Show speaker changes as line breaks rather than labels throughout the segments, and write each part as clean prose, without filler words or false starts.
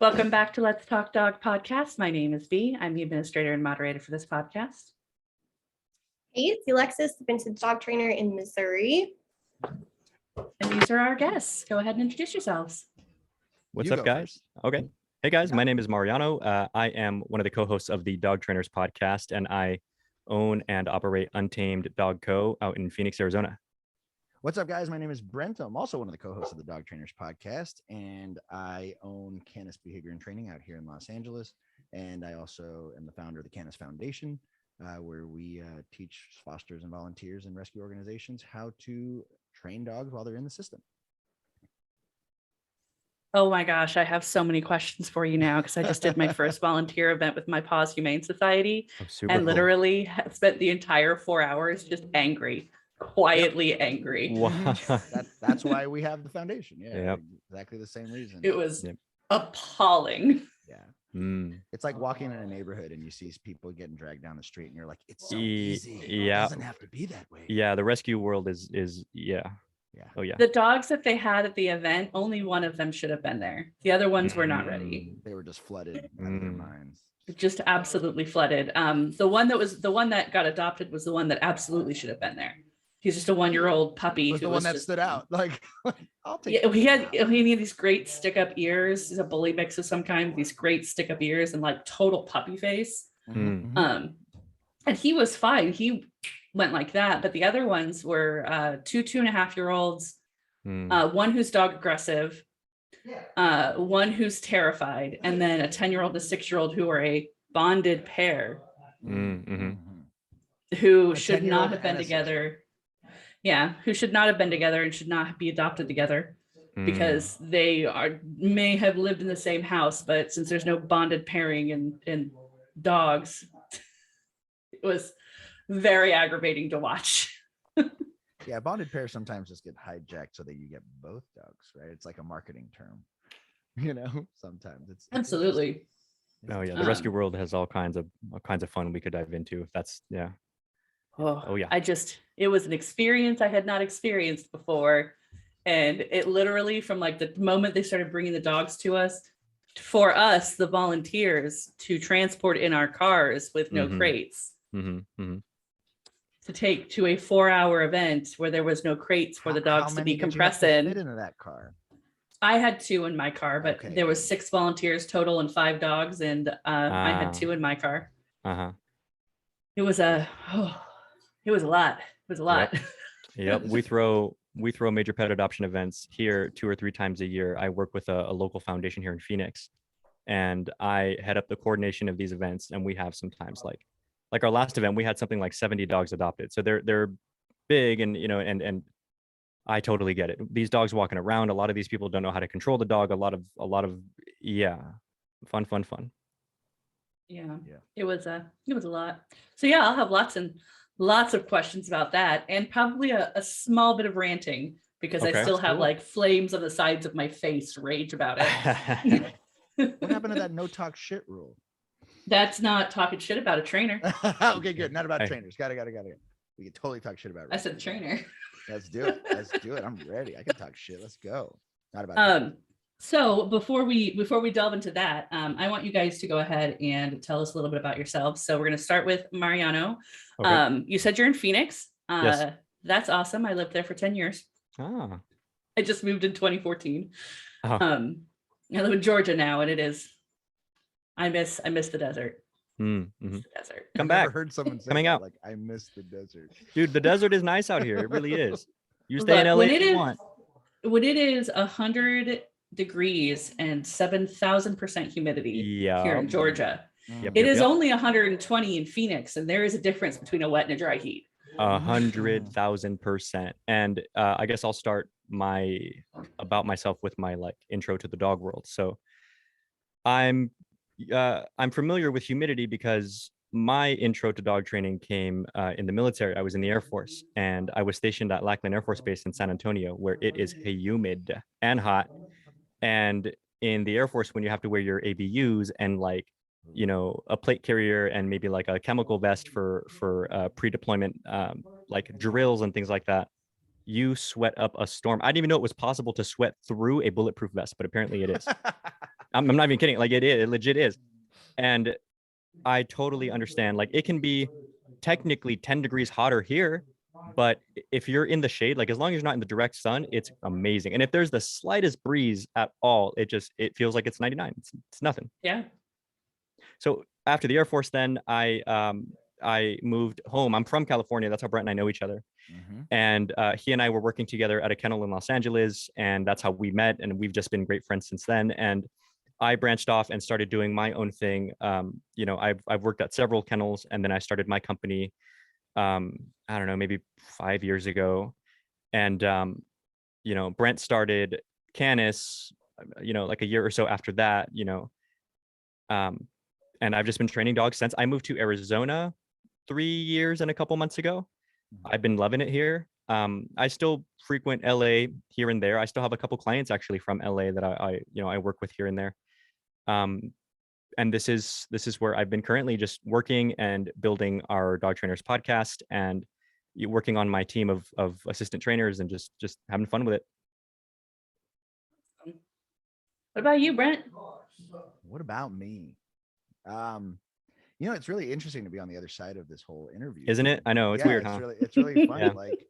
Welcome back to Let's Talk Dog podcast. My name is Bea. I'm the administrator and moderator for this podcast.
Hey, it's Alexis, the vintage dog trainer in Missouri.
And these are our guests. Go ahead and introduce yourselves.
What's up, guys? Okay. Hey, guys. My name is Mariano. I am one of the co-hosts of the Dog Trainers podcast, and I own and operate Untamed Dog Co. out in Phoenix, Arizona.
What's up, guys? My name is Brent. I'm also one of the co-hosts of the Dog Trainers podcast, and I own Canis Behavior and Training out here in Los Angeles. And I also am the founder of the Canis Foundation, where we teach fosters and volunteers and rescue organizations how to train dogs while they're in the system.
Oh my gosh, I have so many questions for you now because I just did my first volunteer event with my Paws Humane Society and literally spent the entire 4 hours just angry. Quietly angry.
Wow.
That's why we have the foundation. Yeah,
yep.
Exactly the same reason.
It was appalling.
Yeah. It's like walking in a neighborhood and you see people getting dragged down the street and you're like, it's so easy. Yeah. It doesn't have to be that way.
Yeah, the rescue world is yeah. Oh yeah.
The dogs that they had at the event, only one of them should have been there. The other ones were not ready.
They were just flooded out of their minds.
Just absolutely flooded. The one that got adopted was the one that absolutely should have been there. He's just a 1-year-old puppy.
Was the one that stood out. Like, I'll take.
Yeah, he had these great stick-up ears. He's a bully mix of some kind. These great stick-up ears and like total puppy face.
Mm-hmm.
And he was fine. He went like that. But the other ones were 2.5-year-olds, one who's dog aggressive, one who's terrified, and then a 10-year-old and a 6-year-old who are a bonded pair who should not have been together. Yeah, who should not have been together and should not be adopted together because they may have lived in the same house, but since there's no bonded pairing in dogs, it was very aggravating to watch.
Yeah, bonded pairs sometimes just get hijacked so that you get both dogs, right? It's like a marketing term, sometimes it's
absolutely.
Oh yeah, the rescue world has all kinds of fun we could dive into if that's Oh yeah.
It was an experience I had not experienced before. And it literally, from like the moment they started bringing the dogs to us, for us, the volunteers, to transport in our cars with no crates, to take to a 4-hour event where there was no crates for the dogs to be compressed in.
Fit into that car?
I had 2 in my car, but there was 6 volunteers total and 5 dogs, and I had 2 in my car. It was a lot. It was a lot.
Yep. We throw major pet adoption events here 2 or 3 times a year. I work with a local foundation here in Phoenix, and I head up the coordination of these events. And we have sometimes like our last event, we had something like 70 dogs adopted. So they're big, and and I totally get it. These dogs walking around, a lot of these people don't know how to control the dog. A lot of fun.
Yeah. It was a lot. So yeah, I'll have lots of questions about that, and probably a small bit of ranting because I still have like flames on the sides of my face rage about it.
What happened to that no talk shit rule?
That's not talking shit about a trainer.
Okay, good. Not about trainers. Got it. We can totally talk shit about.
I said trainer.
Let's do it. I'm ready. I can talk shit. Let's go. Not about.
So before we delve into that, I want you guys to go ahead and tell us a little bit about yourselves. So we're going to start with Mariano. Okay. You said you're in Phoenix.
Yes.
That's awesome. I lived there for 10 years.
Ah.
I just moved in 2014. I live in Georgia now, and it is. I miss the desert.
The
desert.
Come back.
I've never heard someone say
coming
that,
out.
Like, I miss the desert.
Dude, the desert is nice out here. It really is. You stay in LA if you want.
When it is 100 degrees and 7,000% humidity here in Georgia, it is only 120 in Phoenix, and there is a difference between a wet and a dry heat.
100,000%. And I guess I'll start about myself with my intro to the dog world. So I'm familiar with humidity because my intro to dog training came in the military. I was in the Air Force, and I was stationed at Lackland Air Force Base in San Antonio, where it is humid and hot. And in the Air Force, when you have to wear your ABUs and a plate carrier and maybe like a chemical vest for pre-deployment like drills and things like that, you sweat up a storm. I didn't even know it was possible to sweat through a bulletproof vest, but apparently it is. I'm not even kidding. Like it legit is. And I totally understand. Like it can be technically 10 degrees hotter here, but if you're in the shade, like as long as you're not in the direct sun, it's amazing. And if there's the slightest breeze at all, it feels like it's 99. It's nothing.
Yeah.
So after the Air Force, then I moved home. I'm from California. That's how Brent and I know each other.
Mm-hmm.
And he and I were working together at a kennel in Los Angeles, and that's how we met. And we've just been great friends since then. And I branched off and started doing my own thing. I've worked at several kennels, and then I started my company. I don't know, maybe 5 years ago. And Brent started Canis, like a year or so after that. And I've just been training dogs since. I moved to Arizona 3 years and a couple months ago. I've been loving it here. I still frequent LA here and there. I still have a couple clients actually from LA that I work with here and there. And this is where I've been currently just working and building our dog trainers podcast and working on my team of assistant trainers and just having fun with it.
What about you, Brent?
What about me? It's really interesting to be on the other side of this whole interview,
Isn't it? I know it's weird, huh?
It's really fun.
Yeah.
Like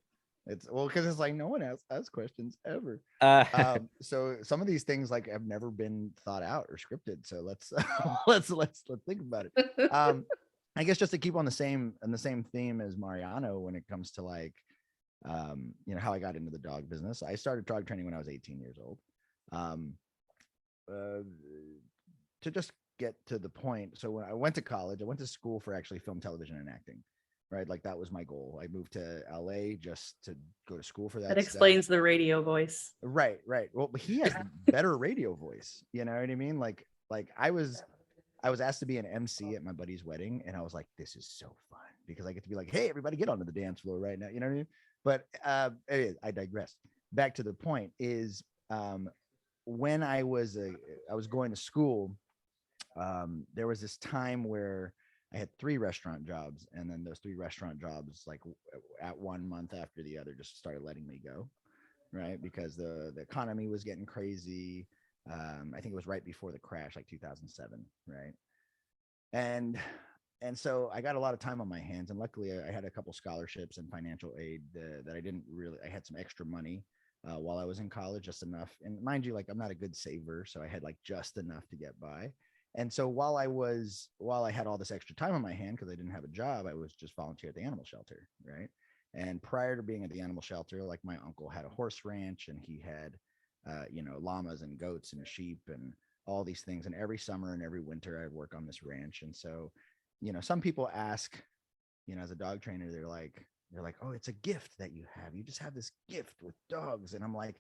because it's like no one asks questions ever.
Uh,
So some of these things like have never been thought out or scripted. So let's let's think about it. I guess just to keep on the same theme as Mariano when it comes to like how I got into the dog business. I started dog training when I was 18 years old. To just get to the point. So when I went to college, I went to school for actually film, television, and acting, right? Like that was my goal. I moved to LA just to go to school for that.
That explains the radio voice.
Right. Well, he has better radio voice. You know what I mean? Like I was asked to be an MC at my buddy's wedding, and I was like, this is so fun because I get to be like, hey, everybody get onto the dance floor right now. You know what I mean? But I digress. Back to the point is when I was going to school, there was this time where I had 3 restaurant jobs, and then those 3 restaurant jobs, like at 1 month after the other, just started letting me go, right? Because the economy was getting crazy. I think it was right before the crash, like 2007, right? And so I got a lot of time on my hands, and luckily I had a couple scholarships and financial aid that I had some extra money while I was in college, just enough. And mind you, like I'm not a good saver, so I had like just enough to get by. And so while I had all this extra time on my hand because I didn't have a job, I was just volunteer at the animal shelter, right? And prior to being at the animal shelter, like my uncle had a horse ranch, and he had, llamas and goats and sheep and all these things. And every summer and every winter, I'd work on this ranch. And so, some people ask, as a dog trainer, they're like, oh, it's a gift that you have. You just have this gift with dogs. And I'm like,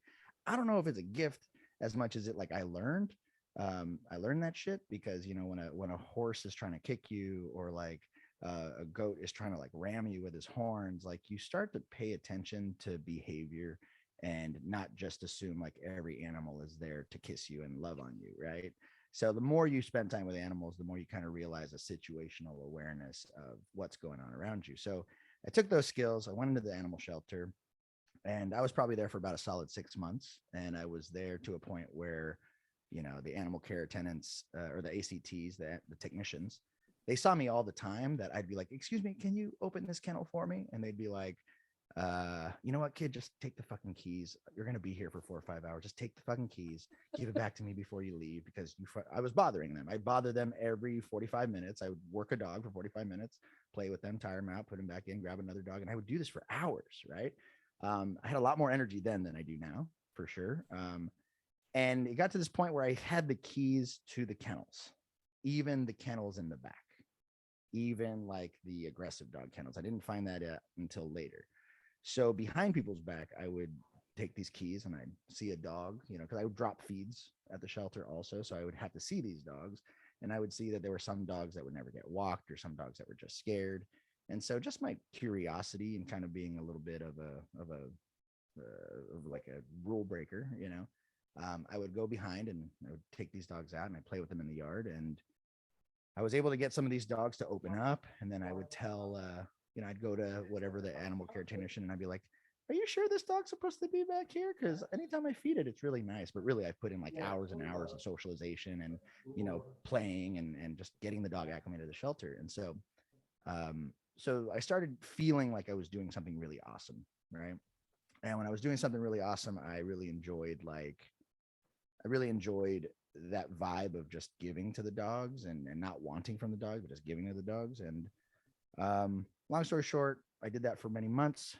I don't know if it's a gift as much as it like I learned that shit because when a horse is trying to kick you or like a goat is trying to like ram you with his horns, like you start to pay attention to behavior and not just assume like every animal is there to kiss you and love on you, right? So the more you spend time with animals, the more you kind of realize a situational awareness of what's going on around you. So I took those skills, I went into the animal shelter, and I was probably there for about a solid 6 months. And I was there to a point where the animal care attendants or the ACTs, the technicians, they saw me all the time that I'd be like, excuse me, can you open this kennel for me? And they'd be like, you know what, kid, just take the fucking keys. You're going to be here for 4 or 5 hours. Just take the fucking keys, give it back to me before you leave because I was bothering them. I'd bother them every 45 minutes. I would work a dog for 45 minutes, play with them, tire them out, put them back in, grab another dog. And I would do this for hours, right? I had a lot more energy then than I do now, for sure. And it got to this point where I had the keys to the kennels, even the kennels in the back, even like the aggressive dog kennels. I didn't find that until later. So behind people's back, I would take these keys and I'd see a dog, because I would drop feeds at the shelter also. So I would have to see these dogs, and I would see that there were some dogs that would never get walked or some dogs that were just scared. And so just my curiosity and kind of being a little bit of like a rule breaker, I would go behind and I would take these dogs out and I'd play with them in the yard. And I was able to get some of these dogs to open up. And then I would tell, I'd go to whatever the animal care technician and I'd be like, are you sure this dog's supposed to be back here? Because anytime I feed it, it's really nice. But really, I put in like hours and hours of socialization and, playing and just getting the dog acclimated to the shelter. And so I started feeling like I was doing something really awesome. Right. And when I was doing something really awesome, I really enjoyed that vibe of just giving to the dogs and not wanting from the dogs, but just giving to the dogs. And long story short, I did that for many months,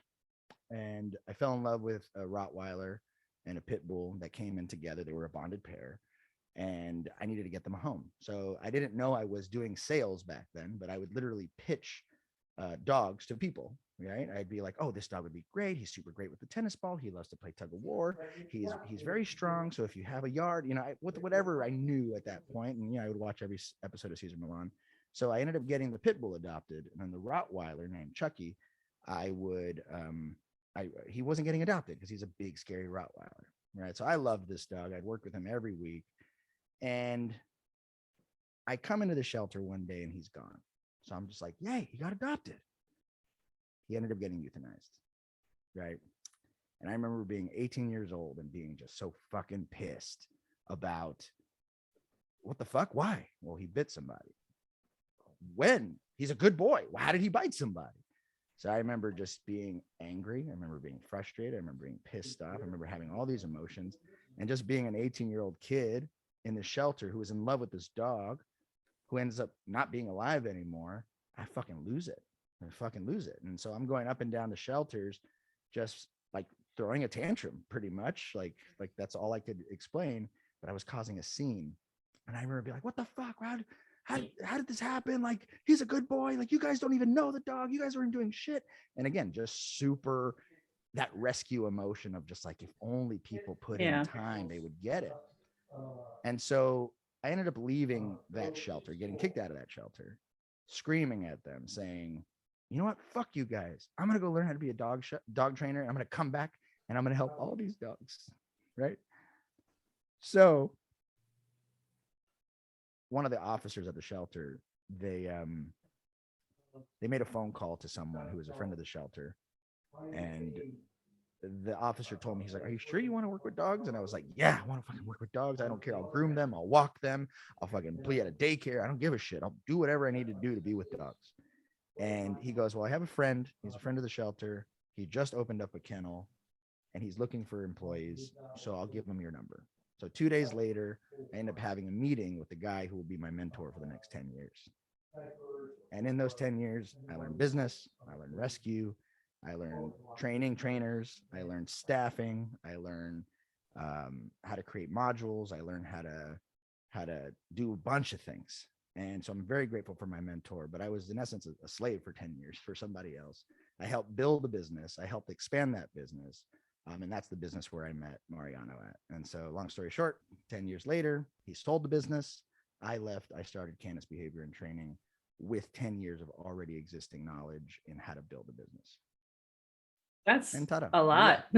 and I fell in love with a Rottweiler and a pit bull that came in together. They were a bonded pair, and I needed to get them a home. So I didn't know I was doing sales back then, but I would literally pitch dogs to people. Right? I'd be like, "Oh, this dog would be great. He's super great with the tennis ball. He loves to play tug of war. He's very strong. So if you have a yard, with whatever I knew at that point, and I would watch every episode of Caesar Milan. So I ended up getting the pit bull adopted, and then the Rottweiler named Chucky. He wasn't getting adopted because he's a big, scary Rottweiler. Right? So I loved this dog. I'd work with him every week, and I come into the shelter one day and he's gone. So I'm just like, "Yay, he got adopted." He ended up getting euthanized, right? And I remember being 18 years old and being just so fucking pissed about what the fuck? Why? Well, he bit somebody. When? He's a good boy. Well, how did he bite somebody? So I remember just being angry. I remember being frustrated. I remember being pissed off. I remember having all these emotions and just being an 18-year-old kid in the shelter who was in love with this dog who ends up not being alive anymore. I fucking lose it. And so I'm going up and down the shelters, just like throwing a tantrum pretty much. Like that's all I could explain, but I was causing a scene. And I remember being like, "What the fuck? How did this happen? Like, he's a good boy. Like, you guys don't even know the dog. You guys weren't doing shit." And again, just super that rescue emotion of just like, if only people put in time, they would get it. And so I ended up leaving that shelter, getting kicked out of that shelter, screaming at them, saying, "You know what? Fuck you guys. I'm going to go learn how to be a dog trainer. I'm going to come back and I'm going to help all these dogs." Right. So one of the officers at the shelter, they made a phone call to someone who was a friend of the shelter. And the officer told me, he's like, "Are you sure you want to work with dogs?" And I was like, "Yeah, I want to fucking work with dogs. I don't care. I'll groom them. I'll walk them. I'll fucking play at a daycare. I don't give a shit. I'll do whatever I need to do to be with dogs." And he goes, "Well, I have a friend. He's a friend of the shelter. He just opened up a kennel and he's looking for employees. So I'll give him your number." So 2 days later, I end up having a meeting with the guy who will be my mentor for the next 10 years. And in those 10 years, I learned business, I learned rescue, I learned training trainers, I learned staffing, I learned how to create modules, I learned how to do a bunch of things. And so I'm very grateful for my mentor, but I was in essence a slave for 10 years for somebody else. I helped build a business. I helped expand that business. And that's the business where I met Mariano at. And so long story short, 10 years later, he sold the business. I left. I started Canis Behavior and Training with 10 years of already existing knowledge in how to build a business.
That's
And ta-da.
a lot.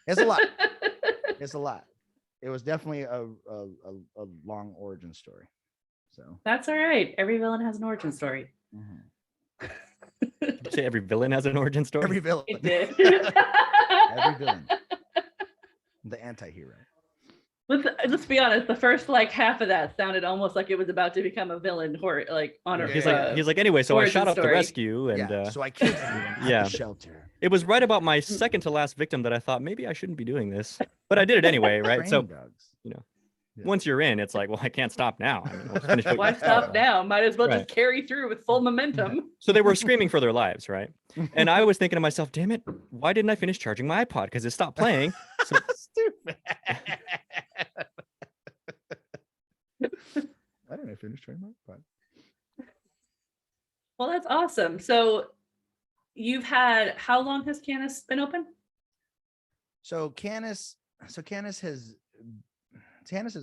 It's a lot. It's a lot. It was definitely a long origin story. So
That's all right. Every villain has an origin story.
mm-hmm.
Did you say every villain has an origin story?
Every villain.
It did.
Every villain. The anti-hero.
Let's be honest. The first half of that sounded almost like it was about to become a villain, or on a.
He's like, anyway, so I
origin
shot up the
story.
rescue, and
So I killed everyone at
yeah.
the shelter.
it was right about my second to last victim that I thought maybe I shouldn't be doing this, but I did it anyway, right? So
Training dogs. Yeah.
once you're in, it's like, well, I can't stop now. I mean, let's finish what
Why
you
stop
started.
now? Might as well
Right.
just carry through with full momentum.
So they were screaming for their lives, right? And I was thinking to myself, damn it, why didn't I finish charging my iPod? Because it stopped playing. So
Stupid. I didn't finish trying my iPod.
Well, that's awesome. So how long has Canis been open?
So Canis has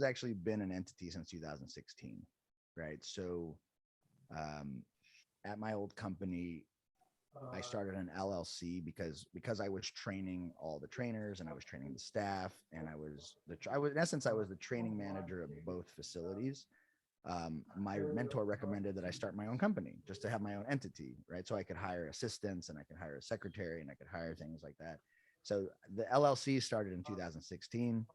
actually been an entity since 2016, right? So at my old company, I started an LLC because I was training all the trainers and I was training the staff, and I was in essence I was the training manager of both facilities. My mentor recommended that I start my own company just to have my own entity, right? So I could hire assistants and I could hire a secretary and I could hire things like that. So the LLC started in 2016,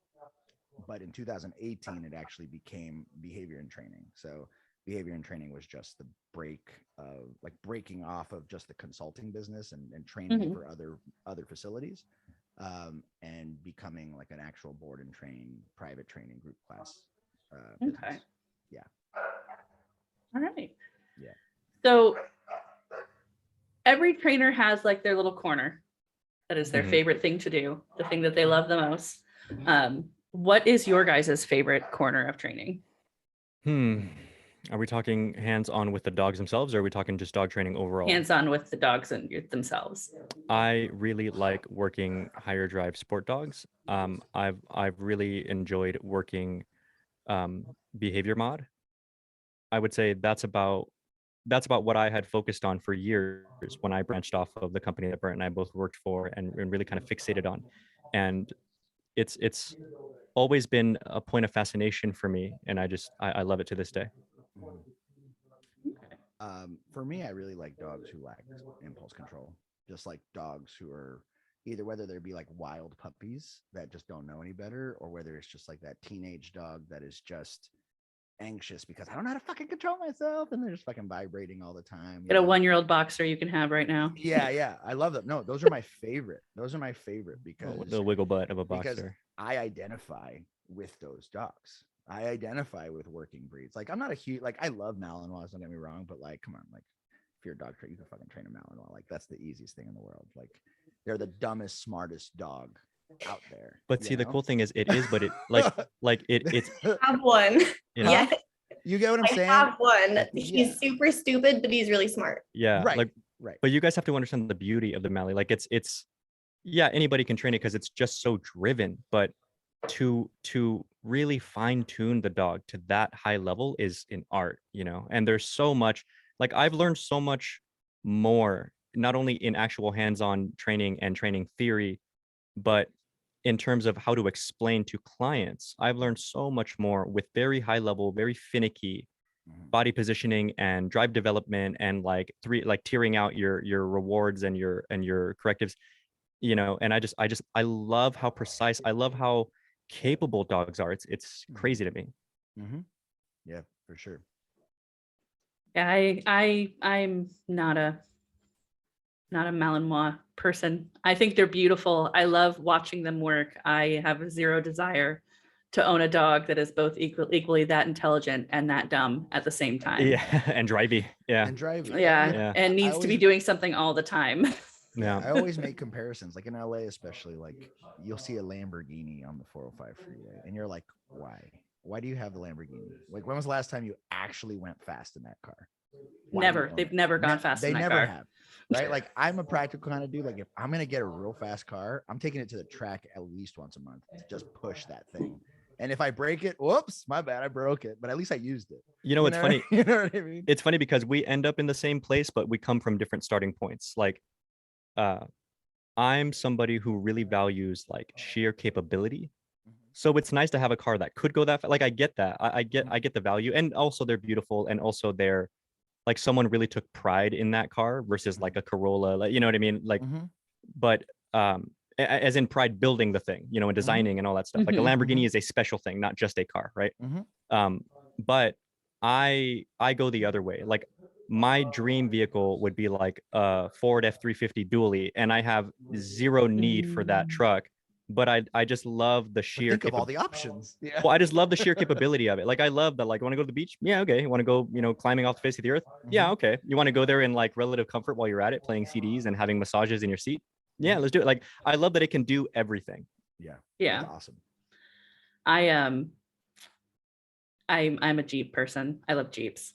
but in 2018 it actually became behavior and training. So behavior and training was just the breaking off of just the consulting business and training
Mhm.
for other facilities, and becoming like an actual board and train private training group class business.
Okay.
Yeah.
All right.
Yeah.
So every trainer has like their little corner that is their
Mhm.
favorite thing to do, the thing that they love the most. What is your guys' favorite corner of training?
Are we talking hands-on with the dogs themselves, or are we talking just dog training overall?
Hands-on with the dogs and themselves.
I really like working higher drive sport dogs. I've really enjoyed working behavior mod. I would say that's about what I had focused on for years when I branched off of the company that Brent and I both worked for and really kind of fixated on. And it's always been a point of fascination for me, and I love it to this day.
For me, I really like dogs who lack impulse control, just like dogs who are either whether they be like wild puppies that just don't know any better, or whether it's just like that teenage dog that is just anxious because I don't know how to fucking control myself and they're just fucking vibrating all the time.
Get a 1-year-old boxer you can have right now.
Yeah, I love them. No, those are my favorite. Those are my favorite because
The wiggle butt of a
because
boxer.
I identify with those dogs. I identify with working breeds. Like I'm not a huge I love Malinois, don't get me wrong, but like come on, like if you're a dog trainer, you can fucking train a Malinois. Like that's the easiest thing in the world. Like they're the dumbest, smartest dog out there.
But see, the cool thing is it is, but it it's
I have one.
you know,
Yeah,
You get what I'm
I
saying?
have one.
Yeah.
He's super stupid, but he's really smart.
yeah,
Right.
but you guys have to understand the beauty of the Mally. Like it's yeah, anybody can train it because it's just so driven, but to really fine tune the dog to that high level is an art, and there's so much, like I've learned so much more, not only in actual hands-on training and training theory, but in terms of how to explain to clients. I've learned so much more with very high level, very finicky body positioning and drive development, and like tiering out your rewards and your correctives, and I love how precise, I love how capable dogs are. It's crazy to me.
Yeah, for sure.
Yeah, I'm not a Malinois person. I think they're beautiful. I love watching them work. I have zero desire to own a dog that is both equally that intelligent and that dumb at the same time.
Yeah, and drivey. Yeah.
And drive.
Yeah, and needs to be doing something all the time.
Yeah.
I always make comparisons, like in LA, especially, like you'll see a Lamborghini on the 405 freeway, and you're like, why? Why do you have the Lamborghini? Like, when was the last time you actually went fast in that car? Why do you
Never.
own
They've
it?
never gone fast
They
in that
never
car.
have. Right? Like, I'm a practical kind of dude. Like, if I'm gonna get a real fast car, I'm taking it to the track at least once a month to just push that thing. And if I break it, whoops, my bad, I broke it. But at least I used it.
It's funny.
You know what I mean?
It's funny because we end up in the same place, but we come from different starting points. Like, I'm somebody who really values like sheer capability. So it's nice to have a car that could go that fast. Like I get that. I get the value, and also they're beautiful, and also they're like someone really took pride in that car versus like a Corolla, like, you know what I mean? Like, but as in pride building the thing, and designing and all that stuff. Like a Lamborghini is a special thing, not just a car, right? But I go the other way. Like my dream vehicle would be like a Ford F-350 dually, and I have zero need for that truck. But I just love the sheer
think of all the options. Yeah.
Well, I just love the sheer capability of it. Like I love that. Like, want to go to the beach? Yeah, okay. You want to go, climbing off the face of the earth? Yeah, okay. You want to go there in like relative comfort while you're at it, playing CDs and having massages in your seat? Yeah, let's do it. Like I love that it can do everything.
Yeah.
Yeah.
That's awesome.
I'm a Jeep person. I love Jeeps.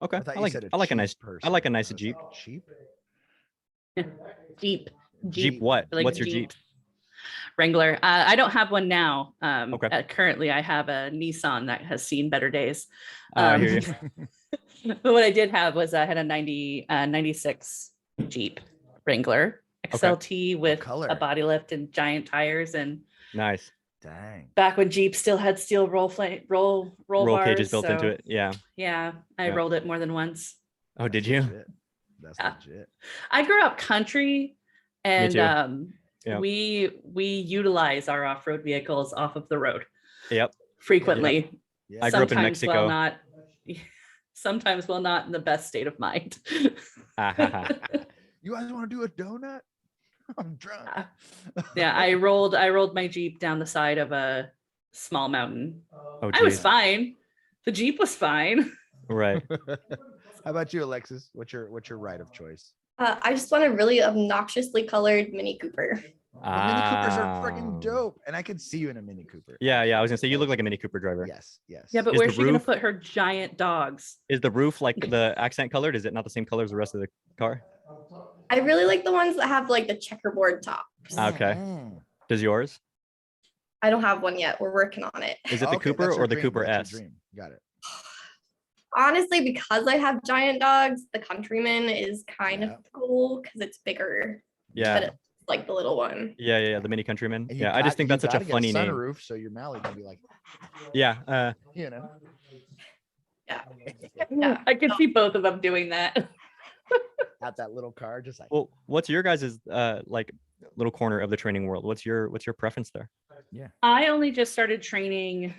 Okay.
I
I like a nice
person.
I like a nice Jeep.
Cheap?
Jeep.
Jeep what?
Like
What's
a
your Jeep?
Wrangler. I don't have one now.
Okay.
Currently, I have a Nissan that has seen better days.
I hear you.
But what I did have was I had a 96 Jeep Wrangler XLT with
color?
a body lift and giant tires. And
Nice.
Dang.
back when Jeep still had steel roll bars,
cages built into it. Yeah.
Yeah, I
Yeah.
rolled it more than once.
Oh, did you?
Legit. That's
Yeah.
legit.
I grew up country, and
too. Yep.
We utilize our off-road vehicles off of the road
Yep.
frequently.
Yeah.
I grew up in
Sometimes while
Mexico.
not sometimes while not in the best state of mind.
You guys want to do a donut? I'm drunk.
Yeah, I rolled my Jeep down the side of a small mountain.
Oh,
I was
geez.
fine. The Jeep was fine.
Right.
How about you, Alexis? What's your ride of choice?
I just want a really obnoxiously colored Mini Cooper.
Well, Mini Coopers are freaking
Ah.
dope, and I could see you in a Mini Cooper.
Yeah, I was gonna say you look like a Mini Cooper driver.
Yes, yes.
Yeah, but
Is
where's
the
she gonna
roof-
put her giant dogs?
Is the roof like the accent colored? Is it not the same color as the rest of the car?
I really like the ones that have like the checkerboard tops.
Okay.
Mm.
Does yours?
I don't have one yet. We're working on it.
Is it the
Okay,
Cooper
that's your
or the
dream,
Cooper
that's your
S?
dream. Got it.
Honestly, because I have giant dogs, the Countryman is kind
Yeah.
of cool because it's bigger, but
Yeah.
it's like the little one.
Yeah. The Mini Countryman.
And you
Yeah, I just
got-
think
you
that's such a
gotta get
funny name.
sunroof, so your Mally can be like,
Yeah.
you know.
Yeah. Yeah.
I could see both of them doing that.
Out that little car, just like.
Well, what's your guys' like little corner of the training world? What's your preference there?
I only just started training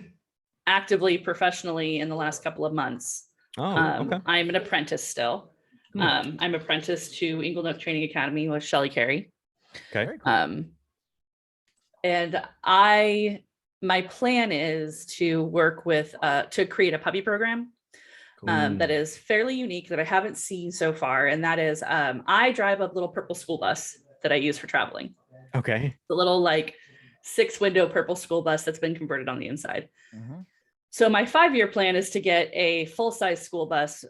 actively professionally in the last couple of months.
Oh, okay.
I'm an apprentice still.
Cool.
I'm apprenticed to Inglenook Training Academy with Shelly Carey.
Okay.
Very cool.
And my plan is to work with to create a puppy program
Cool.
that is fairly unique that I haven't seen so far. And that is I drive a little purple school bus that I use for traveling.
Okay.
The little like 6-window purple school bus that's been converted on the inside.
Mhm.
So my 5-year plan is to get a full-size school bus,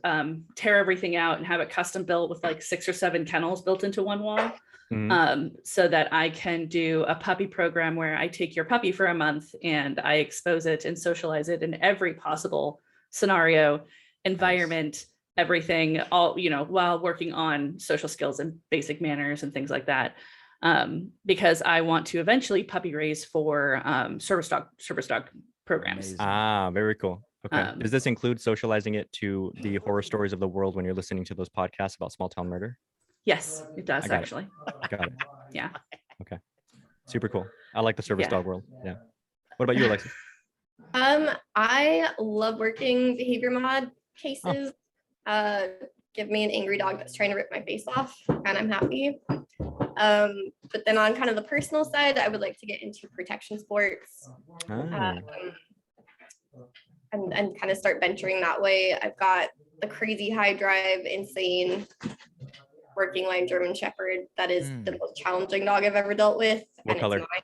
tear everything out and have it custom built with like 6 or 7 kennels built into one wall.
Mhm.
So that I can do a puppy program where I take your puppy for a month and I expose it and socialize it in every possible scenario, environment, everything, all, while working on social skills and basic manners and things like that. Because I want to eventually puppy raise for service dog programs.
Amazing.
Ah, very cool. Okay.
Um,
Does this include socializing it to the horror stories of the world when you're listening to those podcasts about small town murder?
Yes, it does
I got it.
actually.
Got it.
Yeah.
Super cool. I like the service
Yeah.
dog world. Yeah. What about you, Alexis?
I love working behavior mod cases. Give me an angry dog that's trying to rip my face off, and I'm happy. But then on kind of the personal side, I would like to get into protection sports.
Ah,
And kind of start venturing that way. I've got the crazy high drive, insane working line German Shepherd. That is the most challenging dog I've ever dealt with.
What
and
color?
It's mine.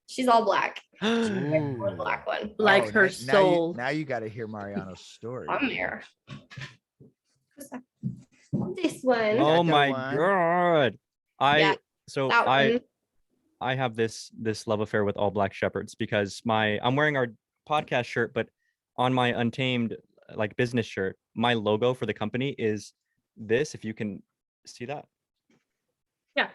She's all black.
Ooh.
The black one.
Like
Oh,
her
now
soul.
Now you got to hear Mariano's story.
On there. Who's that? This one.
oh
got
my
one.
god.
Yeah,
So
that one.
I have this love affair with all black shepherds because I'm wearing our podcast shirt, but on my Untamed like business shirt, my logo for the company is this, if you can see that.
Yeah.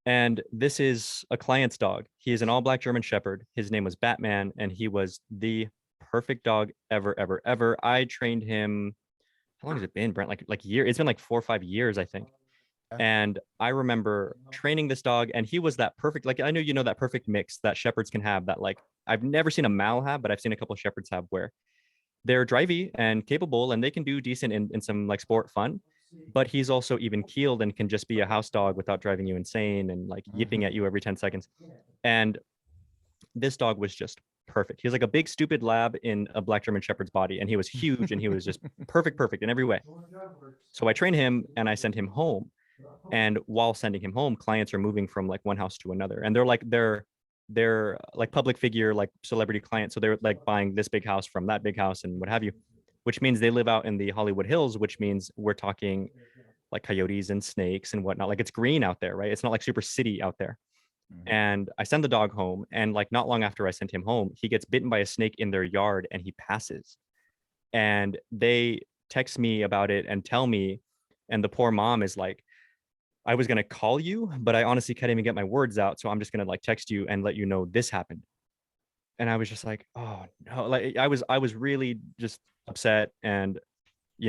And this is a client's dog. He is an all black German Shepherd. His name was Batman, and he was the perfect dog ever. I trained him. How long has it been, Brent? Like year. It's been like 4 or 5 years, I think. And I remember training this dog, and he was that perfect. Like I know that perfect mix that shepherds can have. That like I've never seen a Mal have, but I've seen a couple of shepherds have where they're drivey and capable, and they can do decent in some like sport fun. But he's also even keeled and can just be a house dog without driving you insane and like yipping at you every 10 seconds. And this dog was just perfect. He was like a big stupid lab in a black German Shepherd's body, and he was huge and he was just perfect in every way. So I trained him and I sent him home. And while sending him home, clients are moving from like one house to another, and they're like public figure, like celebrity clients. So they're like buying this big house from that big house and what have you, which means they live out in the Hollywood Hills, which means we're talking like coyotes and snakes and whatnot. Like it's green out there, right? It's not like super city out there. And I send the dog home, and like not long after I sent him home, he gets bitten by a snake in their yard and he passes. And they text me about it and tell me, and the poor mom is like, I was gonna call you, but I honestly can't even get my words out. So I'm just gonna like text you and let you know this happened. And I was just like, oh no, like I was really just upset. And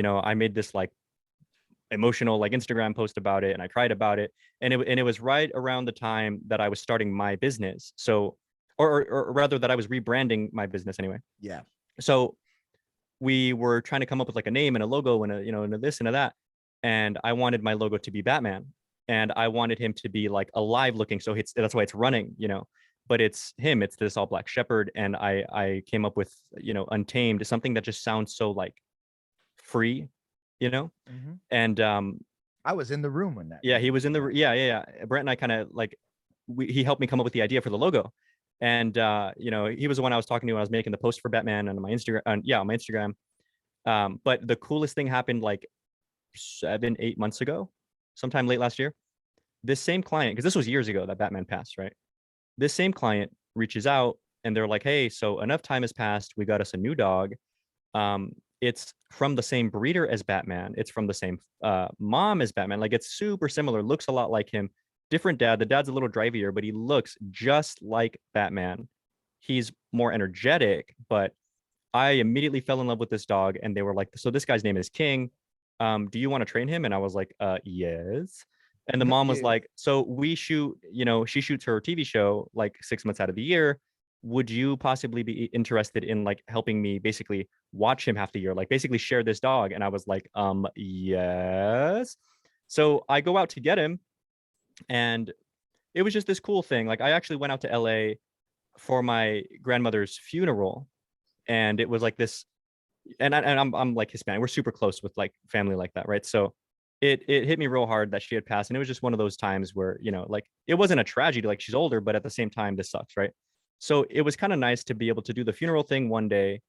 I made this like emotional like Instagram post about it, and I cried about it. And it was right around the time that I was starting my business. So, or rather that I was rebranding my business anyway.
Yeah.
So we were trying to come up with like a name and a logo and a, you know, and a this and a that. And I wanted my logo to be Batman, and I wanted him to be like alive looking. So that's why it's running, you know, but it's him, it's this all black shepherd. And I came up with, you know, Untamed, something that just sounds so like free, you know.
Mhm.
And
I was in the room when that.
yeah, he was in the yeah. Brent and I kind of like he helped me come up with the idea for the logo. And you know, he was the one I was talking to when I was making the post for Batman on my Instagram, on my Instagram. But the coolest thing happened like 7-8 months ago, sometime late last year. This same client, because this was years ago that Batman passed, right? This same client reaches out and they're like, hey, so enough time has passed, we got us a new dog. It's from the same breeder as Batman, it's from the same mom as Batman, like it's super similar, looks a lot like him. Different dad, the dad's a little drivier, but he looks just like Batman. He's more energetic, but I immediately fell in love with this dog. And they were like, so this guy's name is King. Do you want to train him? And I was like, yes. And the mom was
Yeah.
like, so we shoot, you know, she shoots her TV show like 6 months out of the year. Would you possibly be interested in like helping me basically watch him half the year, like basically share this dog? And I was like, yes. So I go out to get him, and it was just this cool thing. Like I actually went out to LA for my grandmother's funeral, and it was like this, and I'm like Hispanic. We're super close with like family like that, right? So it hit me real hard that she had passed, and it was just one of those times where, you know, like it wasn't a tragedy, like she's older, but at the same time, this sucks, right? So it was kind of nice to be able to do the funeral thing one day,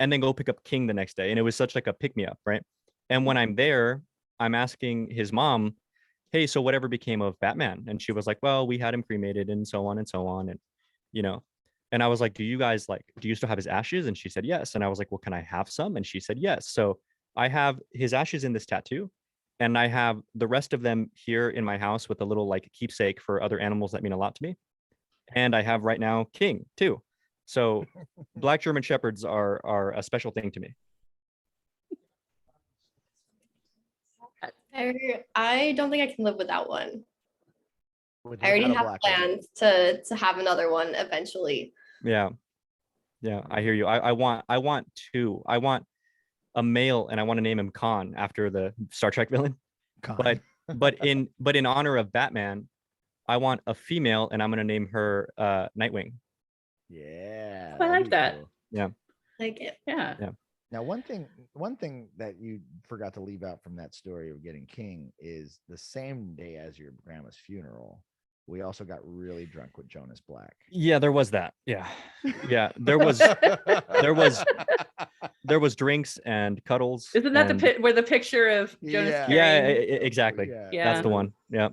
and then go pick up King the next day, and it was such like a pick me up, right? And when I'm there, I'm asking his mom, hey, so whatever became of Batman? And she was like, well, we had him cremated and so on and so on, and you know. And I was like, do you still have his ashes? And she said, yes. And I was like, well, can I have some? And she said, yes. So I have his ashes in this tattoo, and I have the rest of them here in my house with a little like keepsake for other animals that mean a lot to me. And I have right now King too. So black German Shepherds are a special thing to me.
I don't think I can live without one.
With-
I already
without a
have
black one.
plans to have another one eventually.
Yeah. Yeah, I hear you. I want two. I want a male, and I want to name him Khan after the Star Trek villain.
Con.
But in honor of Batman, I want a female, and I'm gonna name her Nightwing.
Yeah.
I
that'd
like
be
that.
cool.
Like it.
Yeah.
Now, one thing that you forgot to leave out from that story of getting King is the same day as your grandma's funeral, we also got really drunk with Jonas Black.
Yeah, there was that. Yeah. Yeah, there was drinks and cuddles.
Isn't that
and-
the pit where the picture of Jonas
Yeah.
Yeah,
carrying?
exactly.
Yeah.
Yeah.
That's the one. Yeah.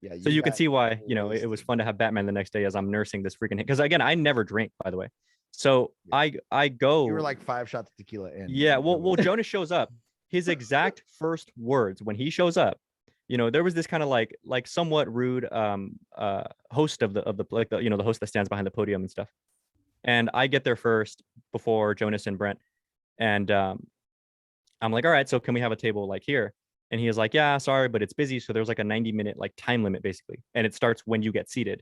Yeah.
So you can
got
see why, you know, it was
wasted.
fun to have Batman the next day as I'm nursing this freaking, because again, I never drink, by the way. So
Yeah.
I go.
You were like 5 shots of tequila in.
Yeah,
and it
well,
was-
Jonas shows up. His exact first words when he shows up, you know, there was this kind of like somewhat rude host of the like the, you know, the host that stands behind the podium and stuff. And I get there first before Jonas and Brent, and I'm like, all right, so can we have a table like here? And he is like, yeah, sorry, but it's busy. So there's like a 90-minute like time limit basically, and it starts when you get seated,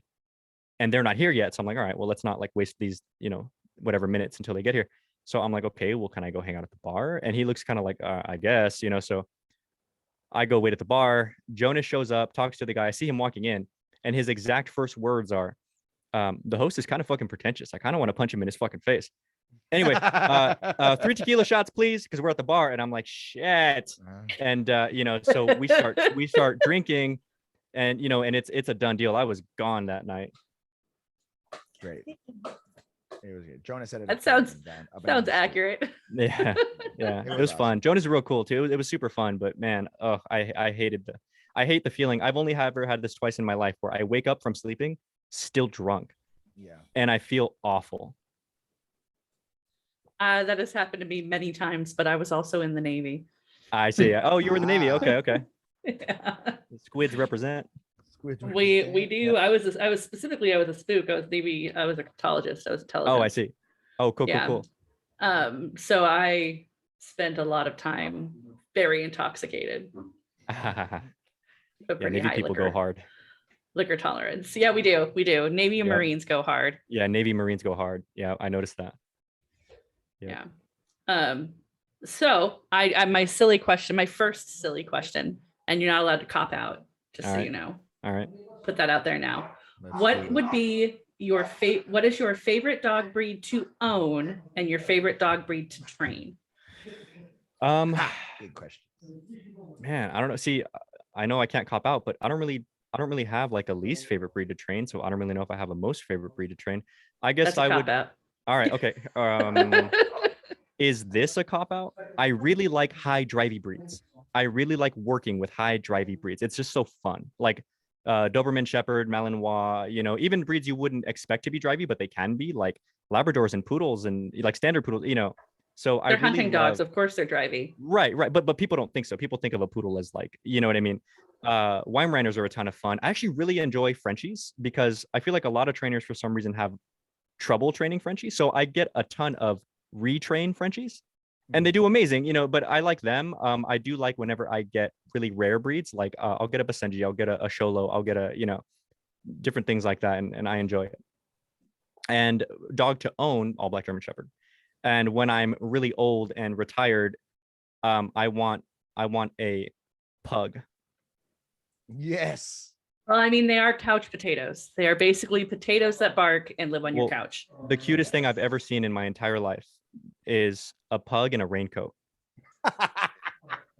and they're not here yet. So I'm like, all right, well, let's not like waste these, you know, whatever minutes until they get here. So I'm like, okay, well, can I go hang out at the bar? And he looks kind of like, I guess, you know. So I go wait at the bar. Jonas shows up, talks to the guy. I see him walking in, and his exact first words are, the host is kind of fucking pretentious. I kind of want to punch him in his fucking face. Anyway, 3 tequila shots, please, because we're at the bar. And I'm like, shit. And you know, so we start drinking, and you know, and it's a done deal. I was gone that night.
Great. It was good. Jonas said it.
That sounds accurate.
Yeah, yeah,
It
it
was
was
awesome.
fun. Jonas is real cool too. It was super fun, but man, oh, I hate the feeling. I've only ever had this twice in my life where I wake up from sleeping still drunk,
Yeah.
and I feel awful.
That has happened to me many times, but I was also in the Navy.
I see. Oh, you were in the Navy.
Ah.
Okay.
Yeah.
Squids represent.
Squid
We
represent.
do.
Yeah.
I was a spook. I was Navy. I was a cartologist. I was intelligence.
Oh, I see. Oh, cool.
Yeah. So I spent a lot of time very intoxicated.
Yeah,
but pretty
Navy
high
people go hard.
liquor tolerance. Yeah, we do. We do. Navy and
Yep.
Marines go hard.
Yeah, Navy Marines go hard. Yeah, I noticed that.
Yeah. So I my silly question, my first silly question, and you're not allowed to cop out, just
All
so
right.
you know.
All right.
Put that out there now.
Let's
What
do it.
would be your what is your favorite dog breed to own and your favorite dog breed to train?
Good question.
Man, I don't know. See, I know I can't cop out, but I don't really have like a least favorite breed to train, so I don't really know if I have a most favorite breed to train. I guess
That's a
I
cop
would.
out.
All right, okay. Is this a cop out? I really like high drivey breeds. I really like working with high drivey breeds. It's just so fun. Like Doberman Shepherd, Malinois, even breeds you wouldn't expect to be drivey, but they can be, like Labradors and poodles and like standard poodles. So I
They're
really
hunting
love.
dogs, of course they're drivey.
Right. But people don't think so. People think of a poodle as like, you know what I mean? Weimaraners are a ton of fun. I actually really enjoy Frenchies because I feel like a lot of trainers for some reason have trouble training Frenchies. So I get a ton of retrain Frenchies and they do amazing, but I like them. I do like whenever I get really rare breeds, like I'll get a Basenji, I'll get a Sholo, I'll get different things like that. And I enjoy it. And dog to own, all black German Shepherd. And when I'm really old and retired, I want a pug.
Yes.
Well, I mean, they are couch potatoes. They are basically potatoes that bark and live on your
Well,
couch.
The cutest thing I've ever seen in my entire life is a pug in a raincoat.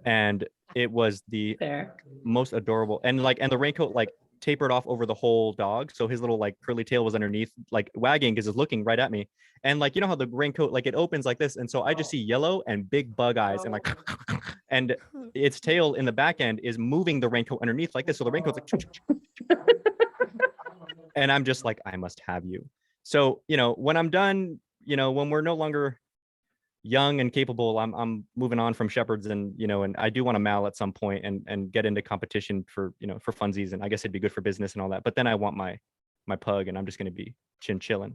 And it was the
There.
most adorable. And the raincoat like tapered off over the whole dog. So his little like curly tail was underneath, like wagging because it's looking right at me. And like, how the raincoat, like it opens like this. And so I just see yellow and big bug eyes and like, and its tail in the back end is moving the raincoat underneath like this. So the raincoat's like, and I'm just like, I must have you. So, when I'm done, when we're no longer young and capable, I'm moving on from shepherds and and I do want to mal at some point and get into competition for for funsies, and I guess it'd be good for business and all that. But then I want my pug, and I'm just going to be chinchillin.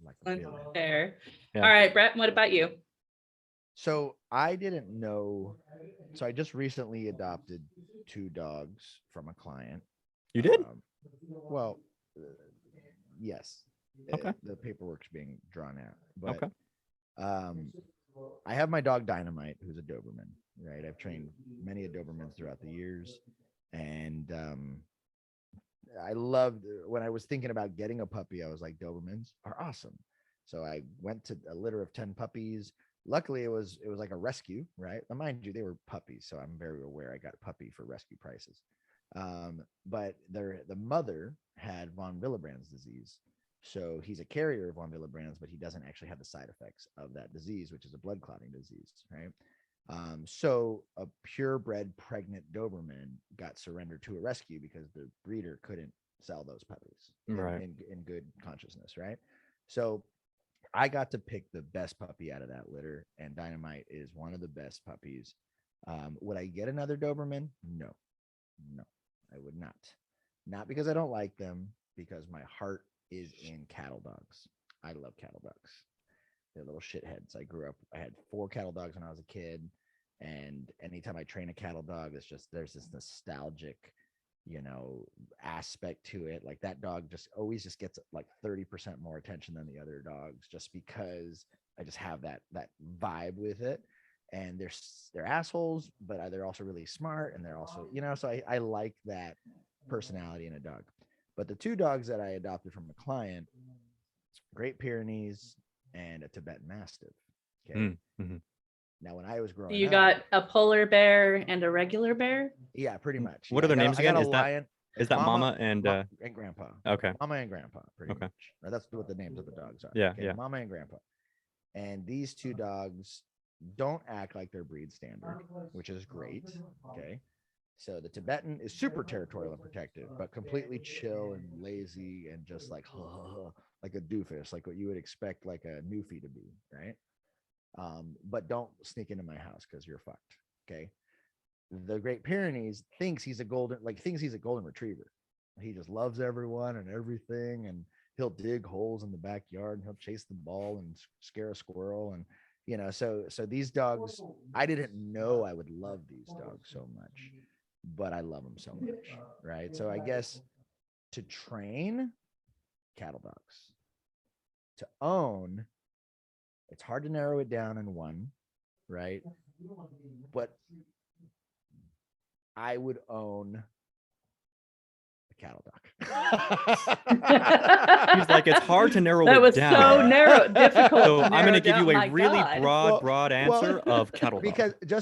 Like a villain.
There.
Yeah.
All right, Brett, what about you?
So I didn't know. So I just recently adopted 2 dogs from a client.
You did?
Well, yes.
Okay.
The paperwork's being drawn out. But
Okay.
I have my dog Dynamite, who's a Doberman, right? I've trained many a Dobermans throughout the years. And I loved when I was thinking about getting a puppy, I was like, Dobermans are awesome. So I went to a litter of 10 puppies. Luckily, it was like a rescue, right? Now, mind you, they were puppies, so I'm very aware I got a puppy for rescue prices. But the mother had von Willebrand's disease. So he's a carrier of von Willebrand's, but he doesn't actually have the side effects of that disease, which is a blood clotting disease, right? So a purebred pregnant Doberman got surrendered to a rescue because the breeder couldn't sell those puppies
Right.
in good consciousness, right? So I got to pick the best puppy out of that litter, and Dynamite is one of the best puppies. Would I get another Doberman? No, I would not. Not because I don't like them, because my heart is in cattle dogs. I love cattle dogs. They're little shitheads. I had 4 cattle dogs when I was a kid, and anytime I train a cattle dog, there's this nostalgic, aspect to it. Like that dog just always just gets like 30% more attention than the other dogs, just because I just have that vibe with it. And they're assholes, but they're also really smart, and they're also, so I like that personality in a dog. But the 2 dogs that I adopted from a client, Great Pyrenees and a Tibetan Mastiff. Okay.
Mm-hmm.
Now, when I was growing
You
up,
got a polar bear and a regular bear?
yeah, pretty much.
What are their names again? Is that Mama and
Grandpa?
Okay.
Mama and Grandpa, pretty
Okay.
much. Or that's what the names of the dogs are.
Yeah,
Okay,
yeah.
Mama and Grandpa. And these 2 dogs don't act like their breed standard, which is great. Okay. So the Tibetan is super territorial and protective, but completely chill and lazy and just like like a doofus, like what you would expect like a Newfie to be, right? But don't sneak into my house because you're fucked. Okay. The Great Pyrenees thinks he's a golden retriever. He just loves everyone and everything, and he'll dig holes in the backyard and he'll chase the ball and scare a squirrel, and You know, so these dogs, I didn't know I would love these dogs so much, but I love them so much, right? So I guess to train, cattle dogs. To own, it's hard to narrow it down in one, right? But I would own a cattle dog.
He's like, it's hard to narrow
That
it
was
down.
so narrow, difficult.
So
to
I'm
narrow
going to give
down.
you
My
a really
God.
broad answer of cattle dog.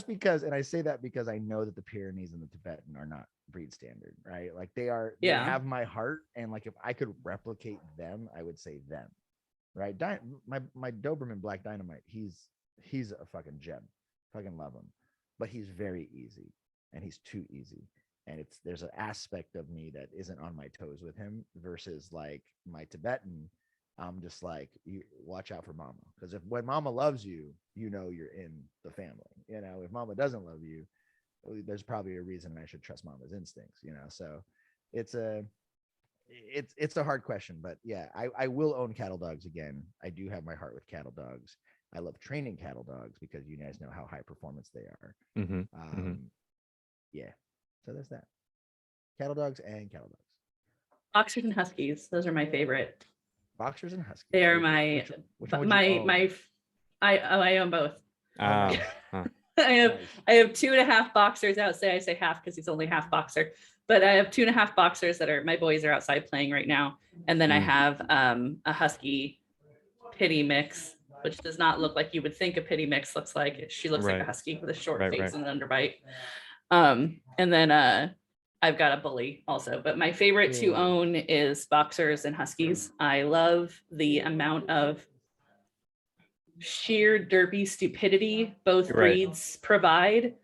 because, and I say that because I know that the Pyrenees and the Tibetan are not breed standard, right? Like they
Yeah.
have my heart, and like if I could replicate them, I would say them, right? My Doberman Black Dynamite, he's a fucking gem, fucking love him, but he's very easy, and he's too easy. And there's an aspect of me that isn't on my toes with him versus like my Tibetan. I'm just like, you watch out for mama, because when mama loves you, you know you're in the family. You know, if mama doesn't love you, there's probably a reason I should trust mama's instincts. You know, so it's a hard question, but yeah, I will own cattle dogs again. I do have my heart with cattle dogs. I love training cattle dogs because you guys know how high performance they are. Yeah. So there's that. Cattle dogs and cattle dogs.
Boxers and Huskies. Those are my favorite.
Boxers and Huskies.
They are my
which one would you own?
I own both.
Huh.
I have
Nice.
I have 2.5 boxers out. I say half because he's only half boxer, but I have 2.5 boxers that are my boys are outside playing right now, and then I have a Husky Pitty mix, which does not look like you would think a Pitty mix looks like. She looks like a
Right.
Husky with a short
Right,
face
right.
and an underbite. And then I've got a bully also, but my favorite to
Ooh.
own is boxers and Huskies. I love the amount of sheer derpy stupidity both
Right.
breeds provide,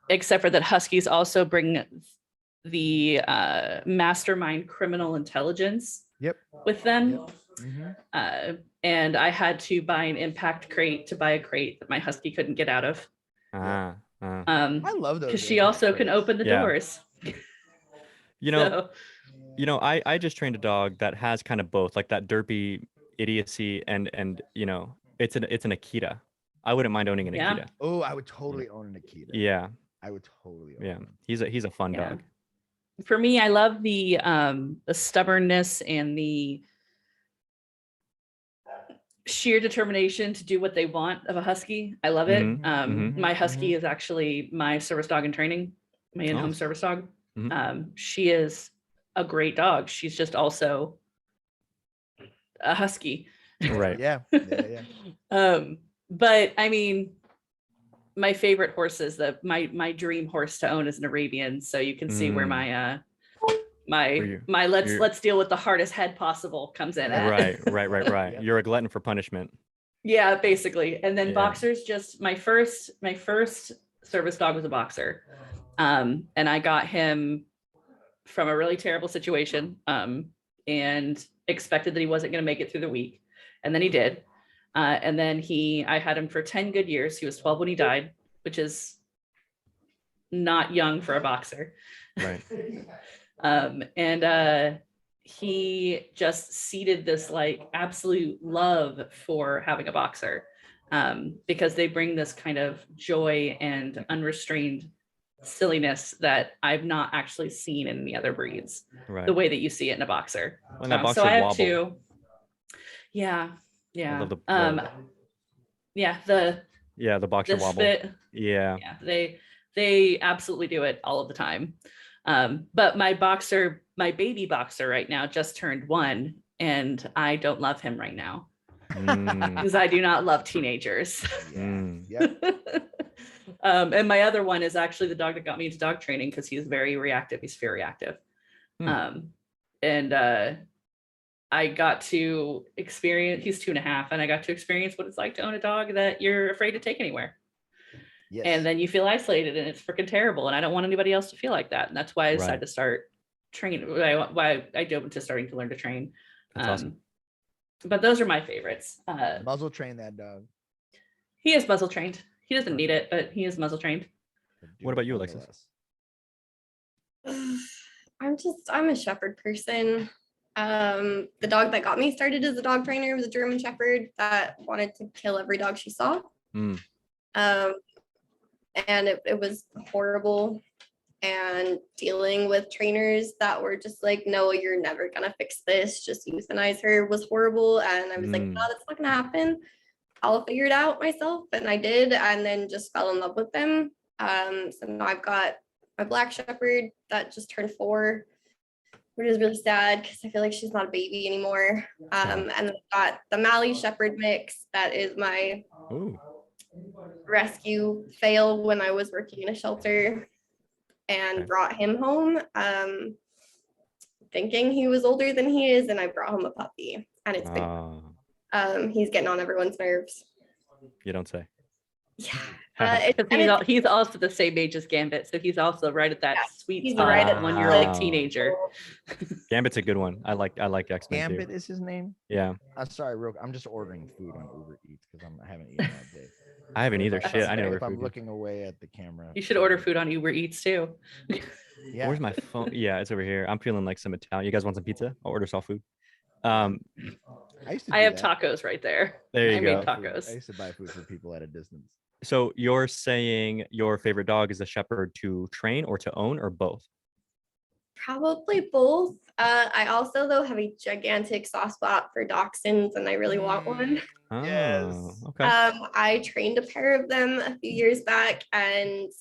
except for that Huskies also bring the mastermind criminal intelligence
Yep.
with them.
Yep. Mhm.
And I had to buy an impact crate to buy a crate that my Husky couldn't get out of.
I
Because
love those.
she
impact
also can
crates.
open the
Yeah.
doors.
You know,
So,
I just trained a dog that has kind of both, like that derpy idiocy and you know, it's an Akita. I wouldn't mind owning an
Yeah.
Akita.
Oh, I would totally own an Akita.
Yeah,
I would totally own
yeah.
one.
He's a fun
Yeah.
dog.
for me, I love the stubbornness and the sheer determination to do what they want of a Husky. I love it.
Mhm,
My Husky is actually my service dog in training, my in-home
Nice.
service dog.
Mhm.
She is a great dog. She's just also a Husky.
Right.
Yeah.
But I mean, my favorite horses, my dream horse to own is an Arabian. So you can see where
Mm.
my let's deal with the hardest head possible comes in at.
Right.
Yep.
You're a glutton for punishment.
Yeah, basically. And then
Yeah.
boxers, just my first service dog was a boxer. And I got him from a really terrible situation, and expected that he wasn't going to make it through the week. And then he did. And then I had him for 10 good years. He was 12 when he died, which is not young for a boxer.
Right.
And he just seeded this like absolute love for having a boxer, because they bring this kind of joy and unrestrained silliness that I've not actually seen in any other breeds,
Right.
the way that you see it in a boxer.
When that
So
boxer
I have
wobble.
two. Yeah.
I love the boxer
the
wobble.
spit.
Yeah.
Yeah, they absolutely do it all of the time. But my baby boxer right now just turned 1, and I don't love him right now
Mm,
because I do not love teenagers.
Yep.
And my other one is actually the dog that got me into dog training because he's very reactive. He's fear reactive. And I got to experience, he's 2.5, and I got to experience what it's like to own a dog that you're afraid to take anywhere.
Yes.
And then you feel isolated, and it's freaking terrible. And I don't want anybody else to feel like that. And that's why I decided
Right.
to start training. Why I dove into starting to learn to train.
That's awesome.
But those are my favorites.
muzzle train that dog.
He is muzzle trained. He doesn't need it, but he is muzzle trained.
What about you, Alexis?
I'm a shepherd person. The dog that got me started as a dog trainer was a German Shepherd that wanted to kill every dog she saw.
Mm.
Um, and it was horrible. And dealing with trainers that were just like, no, you're never gonna fix this, just euthanize her, was horrible. And I was like, no, that's not gonna happen. I'll figure it out myself. And I did, and then just fell in love with them. So now I've got a Black Shepherd that just turned 4, which is really sad because I feel like she's not a baby anymore. And then I've got the Mali Shepherd mix that is my
Ooh.
rescue fail when I was working in a shelter, and
Okay.
brought him home thinking he was older than he is, and I brought home a puppy, and it's been he's getting on everyone's nerves.
You don't say.
Yeah.
He's also the same age as Gambit, so he's also right at that sweet
he's
spot
right
of
at
when you're like
Wow.
teenager.
Gambit's a good one. I like X-Men too.
Gambit is his name.
Yeah.
I'm sorry, I'm just ordering food on Uber Eats because I haven't eaten all day.
I haven't either.
That's
Shit, I know
fair.
where
If I'm
food is.
looking away at the camera,
You should order food on Uber Eats too.
Yeah.
Where's my phone? Yeah, it's over here. I'm feeling like some Italian. You guys want some pizza? I'll order soft food.
I used to.
I
do
have
that.
tacos right there.
There you
I
go.
made tacos.
I used to buy food for people at a distance.
So you're saying your favorite dog is a shepherd to train or to own or both?
Probably both. I also though have a gigantic soft spot for dachshunds, and I really want one.
Oh,
Yes.
okay.
I trained a pair of them a few years back, and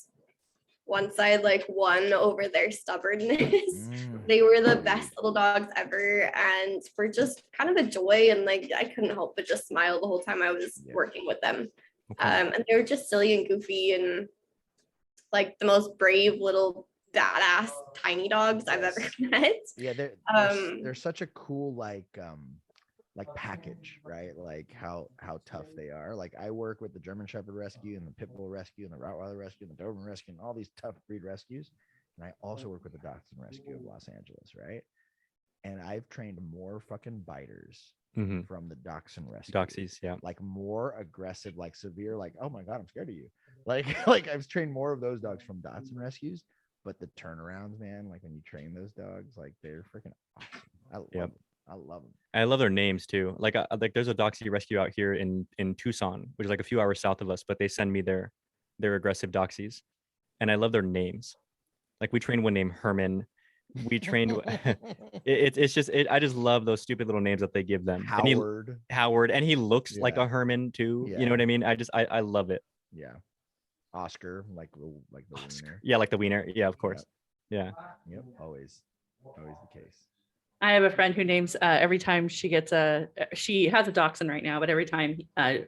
once I like won over their stubbornness, they were the best little dogs ever, and were just kind of a joy. And like I couldn't help but just smile the whole time I was working with them.
Okay.
And they were just silly and goofy and like the most brave little badass tiny dogs I've ever met.
Yeah, they're such a cool like package, right? Like how tough they are. Like I work with the German Shepherd Rescue and the Pit Bull Rescue and the Rottweiler Rescue and the Doberman Rescue and all these tough breed rescues. And I also work with the Dachshund Rescue of Los Angeles, right? And I've trained more fucking biters
Mhm.
from the Dachshund Rescue.
Doxies, yeah.
Like more aggressive, like severe, like, oh my God, I'm scared of you. Like I've trained more of those dogs from Dachshund Rescues, but the turnarounds, man, like when you train those dogs, like they're freaking awesome. I love them. I love them.
I love their names too. Like there's a Doxie rescue out here in Tucson, which is like a few hours south of us, but they send me their aggressive Doxies, and I love their names. Like we trained one named Herman. We trained it's just I just love those stupid little names that they give them. Howard, and he looks like a Herman too. You know what I mean? I love it.
Yeah. Oscar, like the wiener.
Yeah, like the wiener. Yeah, of course. Yeah.
Yep. Always the case.
I have a friend who names every time she has a dachshund right now, but every time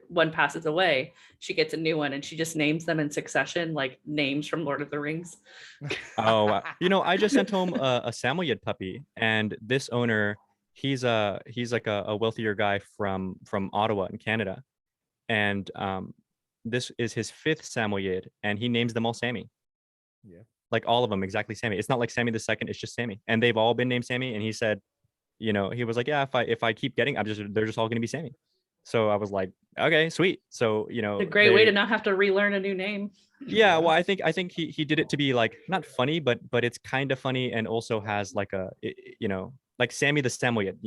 one passes away, she gets a new one, and she just names them in succession, like names from Lord of the Rings.
Oh, I just sent home a Samoyed puppy, and this owner, he's like a wealthier guy from Ottawa in Canada, and this is his 5th Samoyed, and he names them all Sammy.
Yeah.
Like all of them exactly Sammy. It's not like Sammy the Second, it's just Sammy, and they've all been named Sammy. And he said, he was like, yeah, if I keep getting, they're just all going to be Sammy. So I was like, okay, sweet. So
a great way to not have to relearn a new name.
Yeah, well, I think he did it to be like not funny, but it's kind of funny, and also has like like Sammy the Samoyed,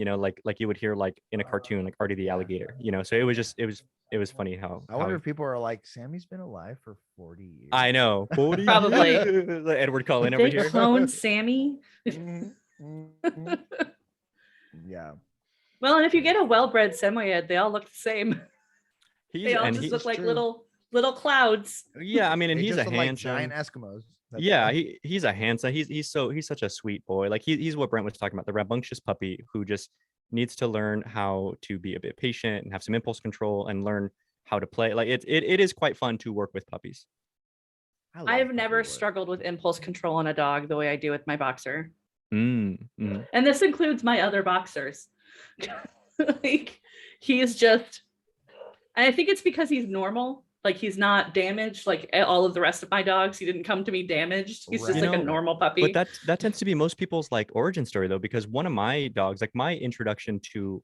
like you would hear like in a cartoon, like Artie the alligator, So it was funny how.
I wonder if people are like, Sammy's been alive for 40 years.
I know, 40
Probably.
years. Edward Cullen over
They
here.
clone Sammy.
Yeah.
Well, and if you get a well-bred Samoyed, they all look the same. They all just look like
true.
little clouds.
Yeah, I mean, and
They
he's
just
a
look like
handsome.
giant Eskimos. That's
Yeah,
all.
he's a handsome. He's such a sweet boy. Like he's what Brent was talking about, the rambunctious puppy who just needs to learn how to be a bit patient and have some impulse control and learn how to play. Like it is quite fun to work with puppies.
I've never struggled with impulse control on a dog the way I do with my boxer.
Mm.
And this includes my other boxers. Like he is just, and I think it's because he's normal. Like he's not damaged like all of the rest of my dogs. He didn't come to me damaged. He's just like a normal puppy.
But that tends to be most people's like origin story though, because one of my dogs, like my introduction to,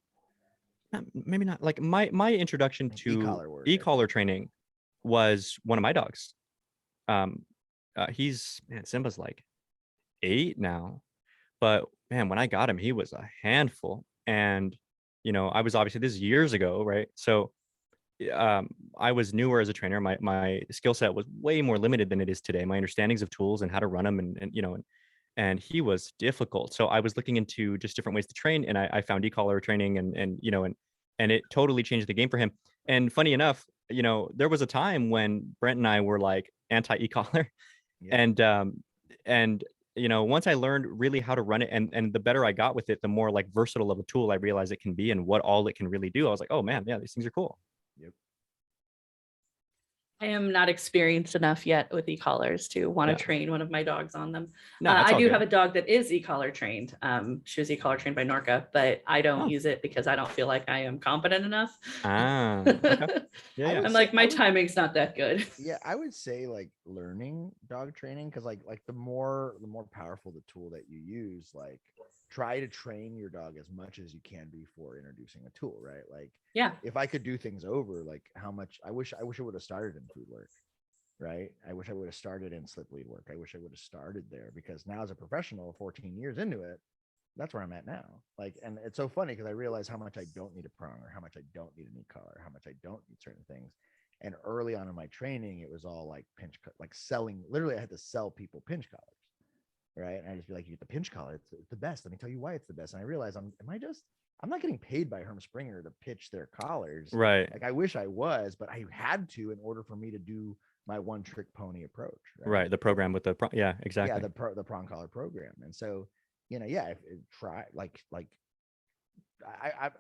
maybe not like my introduction to e-collar training was one of my dogs. Simba's like 8 now, but man, when I got him, he was a handful. And, you know, I was obviously, this is years ago, right? So I was newer as a trainer. My skill set was way more limited than it is today. My understandings of tools and how to run them, and you know, and he was difficult. So I was looking into just different ways to train, and I found e-collar training, and you know, and it totally changed the game for him. And funny enough, you know, there was a time when Brent and I were like anti e-collar,
Yeah.
and you know, once I learned really how to run it, and the better I got with it, the more like versatile of a tool I realized it can be and what all it can really do. I was like, oh man, yeah, these things are cool.
Yep.
I am not experienced enough yet with e-collars to want to
Yeah.
train one of my dogs on them.
No, it's
I
all
do
good.
have a dog that is e-collar trained. She was e-collar trained by Norca, but I don't
Oh.
use it because I don't feel like I am competent enough.
Ah, okay. Yeah,
I
yeah.
would
I'm
say-
like, my
I would-
timing's not that good.
Yeah, I would say like learning dog training, because like the more powerful the tool that you use, like try to train your dog as much as you can before introducing a tool, right? Like
Yeah.
if I could do things over, like how much I wish I would have started in food work, right? I wish I would have started in slip lead work. I wish I would have started there, because now as a professional, 14 years into it, that's where I'm at now. Like, and it's so funny because I realize how much I don't need a prong, or how much I don't need a knee collar, how much I don't need certain things. And early on in my training, it was all like like selling. Literally, I had to sell people pinch collars, right? And I just be like, "You get the pinch collar; it's the best. Let me tell you why it's the best." And I realized, I'm not getting paid by Herm Springer to pitch their collars.
Right.
Like I wish I was, but I had to in order for me to do my one trick pony approach.
Right. The program with the yeah, exactly.
Yeah, the prong collar program. And so, you know, yeah, if try like I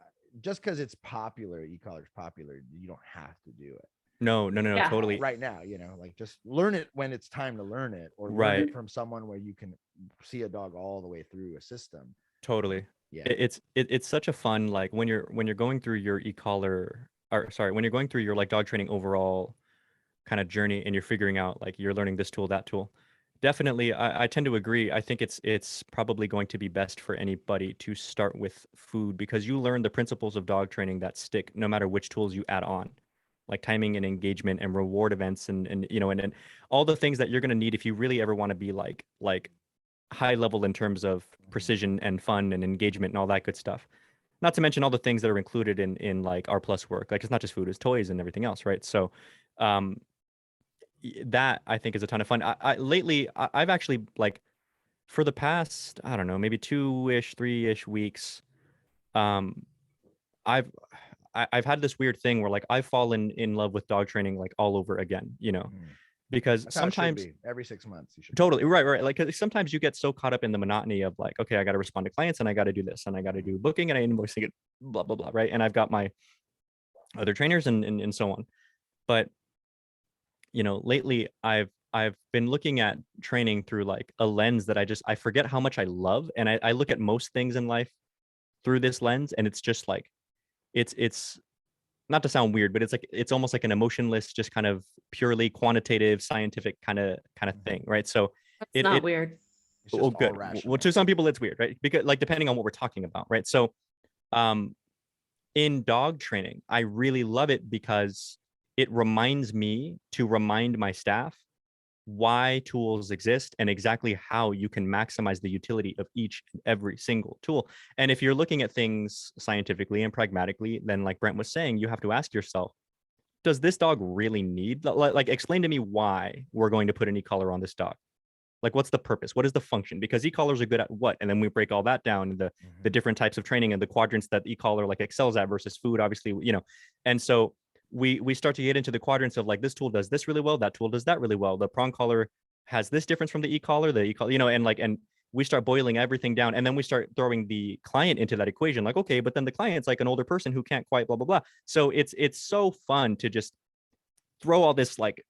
just because it's popular, e-collar is popular, you don't have to do it.
No,
Yeah.
totally.
Right now, you know, like just learn it when it's time to learn it, or learn
Right.
it from someone where you can see a dog all the way through a system.
Totally.
Yeah.
It's such a fun, like when you're going through your e-collar, or sorry, when you're going through your like dog training overall kind of journey, and you're figuring out like you're learning this tool, that tool. Definitely, I tend to agree. I think it's probably going to be best for anybody to start with food, because you learn the principles of dog training that stick no matter which tools you add on, like timing and engagement and reward events, and you know, and all the things that you're going to need if you really ever want to be like high level in terms of precision and fun and engagement and all that good stuff. Not to mention all the things that are included in like R plus work. Like it's not just food, it's toys and everything else, right? So um that I think is a ton of fun. Lately I've actually like for the past, I don't know, maybe 2-ish, 3-ish weeks, um I've I've had this weird thing where like I've fallen in love with dog training like all over again, you know, because
That's how it should
sometimes
be. Every 6 months you should
totally right. Like 'cause sometimes you get so caught up in the monotony of like, okay, I got to respond to clients, and I got to do this, and I got to do booking, and I invoicing it, blah blah blah, right? And I've got my other trainers and so on. But you know, lately I've been looking at training through like a lens that I forget how much I love, and I look at most things in life through this lens, and it's just like it's not to sound weird, but it's like it's almost like an emotionless, just kind of purely quantitative, scientific kind of thing, right? So
It's not weird.
It's just
oh
all
good.
rational.
Well, to some people it's weird, right? Because like depending on what we're talking about, right? So um in dog training, I really love it because it reminds me to remind my staff why tools exist and exactly how you can maximize the utility of each and every single tool. And if you're looking at things scientifically and pragmatically, then like Brent was saying, you have to ask yourself, does this dog really need, like explain to me why we're going to put an e-collar on this dog? Like what's the purpose? What is the function? Because e-collars are good at what? And then we break all that down, the different types of training and the quadrants that e-collar like excels at versus food, obviously, you know. And so we start to get into the quadrants of like, this tool does this really well, that tool does that really well, the prong collar has this difference from the e-collar, you know, and like, and we start boiling everything down, and then we start throwing the client into that equation, like, okay, but then the client's like an older person who can't quite blah blah blah. So it's so fun to just throw all this like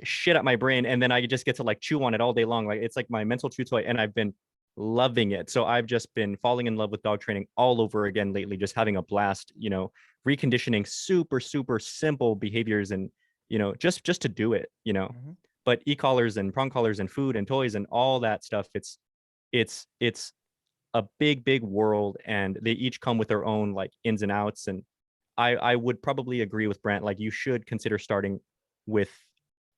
shit at my brain, and then I just get to like chew on it all day long. Like it's like my mental chew toy, and I've been loving it. So I've just been falling in love with dog training all over again lately, just having a blast, you know, reconditioning super simple behaviors, and you know, just to do it, you know. But e-collars and prong collars and food and toys and all that stuff, it's a big world, and they each come with their own like ins and outs. And I would probably agree with Brent, like you should consider starting with,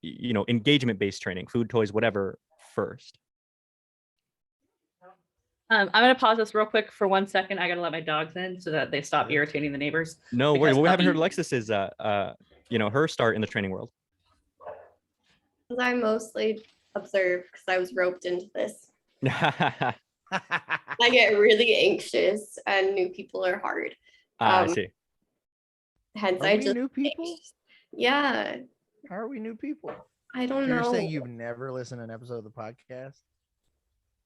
you know, engagement based training, food, toys, whatever, first.
I'm gonna pause this real quick for 1 second. I gotta let my dogs in so that they stop irritating the neighbors.
No worries.
Because
Well, we haven't heard
puppy-
Alexis's her start in the training world.
I mostly observe because I was roped into this. I get really anxious and new people are hard.
I see.
Hence,
Are
I
we
just
new people?
yeah,
How are we new people?
I don't
So you're
know.
saying you've never listened to an episode of the podcast?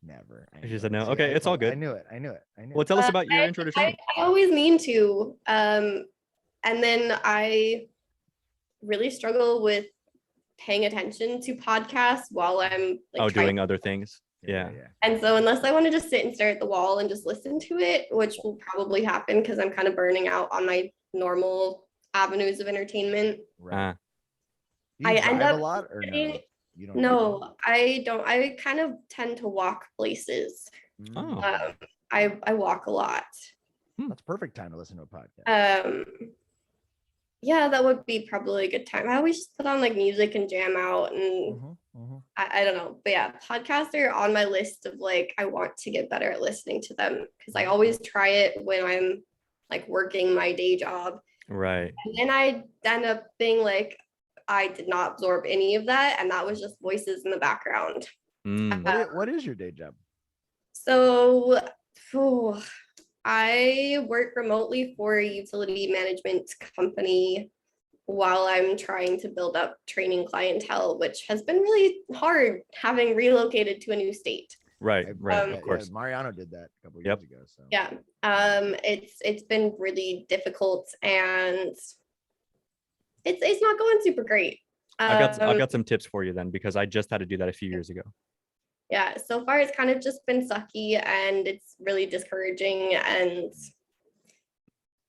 Never. I
She
knew
said
it.
no.
See,
Okay,
I
it's all
told- I
good.
knew it. I knew it. I knew
Well,
it.
tell us about your intro to
I
training.
always mean to. And then I really struggle with paying attention to podcasts while I'm like
Doing other things. Yeah.
And so unless I want to just sit and stare at the wall and just listen to it, which will probably happen because I'm kind of burning out on my normal avenues of entertainment.
Right. Do
I
you
end
drive a
up
lot or no?
getting-
You don't.
No, I don't. I kind of tend to walk places.
Oh.
I walk a lot.
That's perfect time to listen to a podcast.
Yeah, that would be probably a good time. I always just put on like music and jam out and I don't know. But yeah, podcasts are on my list of like I want to get better at listening to them because I always try it when I'm like working my day job.
Right.
And then I end up being like, I did not absorb any of that. And that was just voices in the background.
What is your day job?
So I work remotely for a utility management company while I'm trying to build up training clientele, which has been really hard having relocated to a new state.
Right. Right. Of course.
Mariano did that a couple of
Yep.
years ago. So
Yeah. It's been really difficult and it's not going super great.
I've got some tips for you then because I just had to do that a few years ago.
Yeah, so far it's kind of just been sucky and it's really discouraging and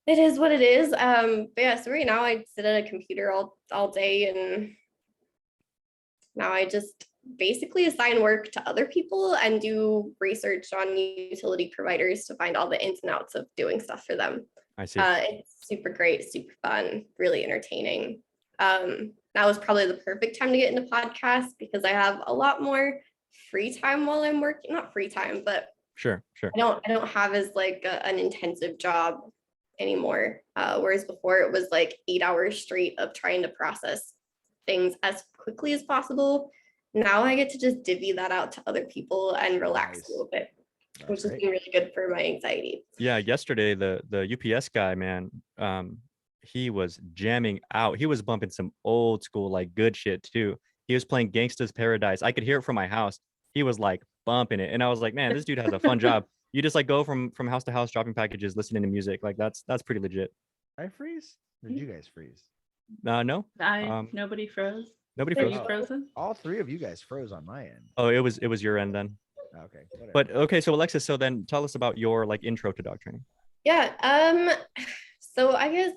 it is what it is. But yeah, so right now I sit at a computer all day and now I just basically assign work to other people and do research on utility providers to find all the ins and outs of doing stuff for them.
I see.
It's super great, super fun, really entertaining. That was probably the perfect time to get into podcasts because I have a lot more free time while I'm working. Not free time, but
Sure.
I don't have as like an intensive job anymore. Whereas before it was like 8 hours straight of trying to process things as quickly as possible. Now I get to just divvy that out to other people and relax
Nice.
a little bit,
That's
which has
great.
been really good for my anxiety.
Yeah. Yesterday, the UPS guy, man, he was jamming out. He was bumping some old school, like good shit too. He was playing Gangsta's Paradise. I could hear it from my house. He was like bumping it. And I was like, man, this dude has a fun job. You just like go from house to house, dropping packages, listening to music. Like that's pretty legit.
I freeze? Or did you guys freeze?
No,
Nobody froze.
nobody
Are
froze.
you frozen?
All three of you guys froze on my end.
Oh, it was your end then.
Okay. Whatever.
But okay, so Alexis, so then tell us about your like intro to dog training.
Yeah. So I guess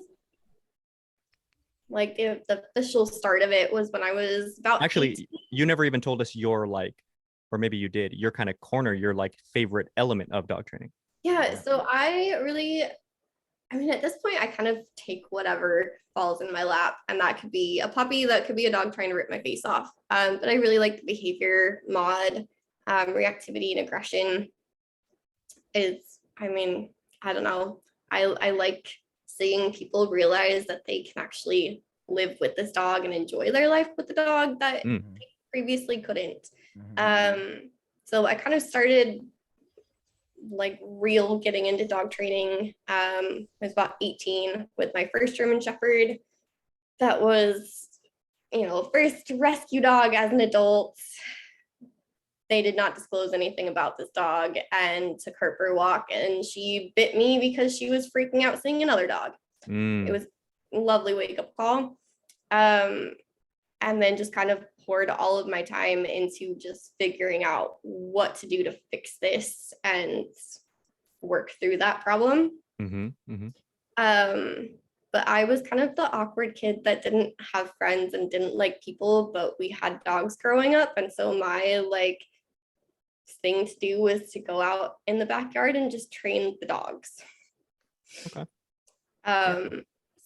like the official start of it was when I was about 18.
Actually, you never even told us your like, or maybe you did, your kind of corner, your like favorite element of dog training.
Yeah, so I mean, at this point, I kind of take whatever falls in my lap, and that could be a puppy, that could be a dog trying to rip my face off. But I really like the behavior mod, reactivity and aggression is, I mean, I don't know. I like seeing people realize that they can actually live with this dog and enjoy their life with the dog that they previously couldn't. So I kind of started like real getting into dog training. I was about 18 with my first German Shepherd. That was, first rescue dog as an adult. They did not disclose anything about this dog and took her for a walk and she bit me because she was freaking out seeing another dog. It was a lovely wake up call. And then just kind of poured all of my time into just figuring out what to do to fix this and work through that problem. But I was kind of the awkward kid that didn't have friends and didn't like people, but we had dogs growing up. And so my like thing to do was to go out in the backyard and just train the dogs.
Okay.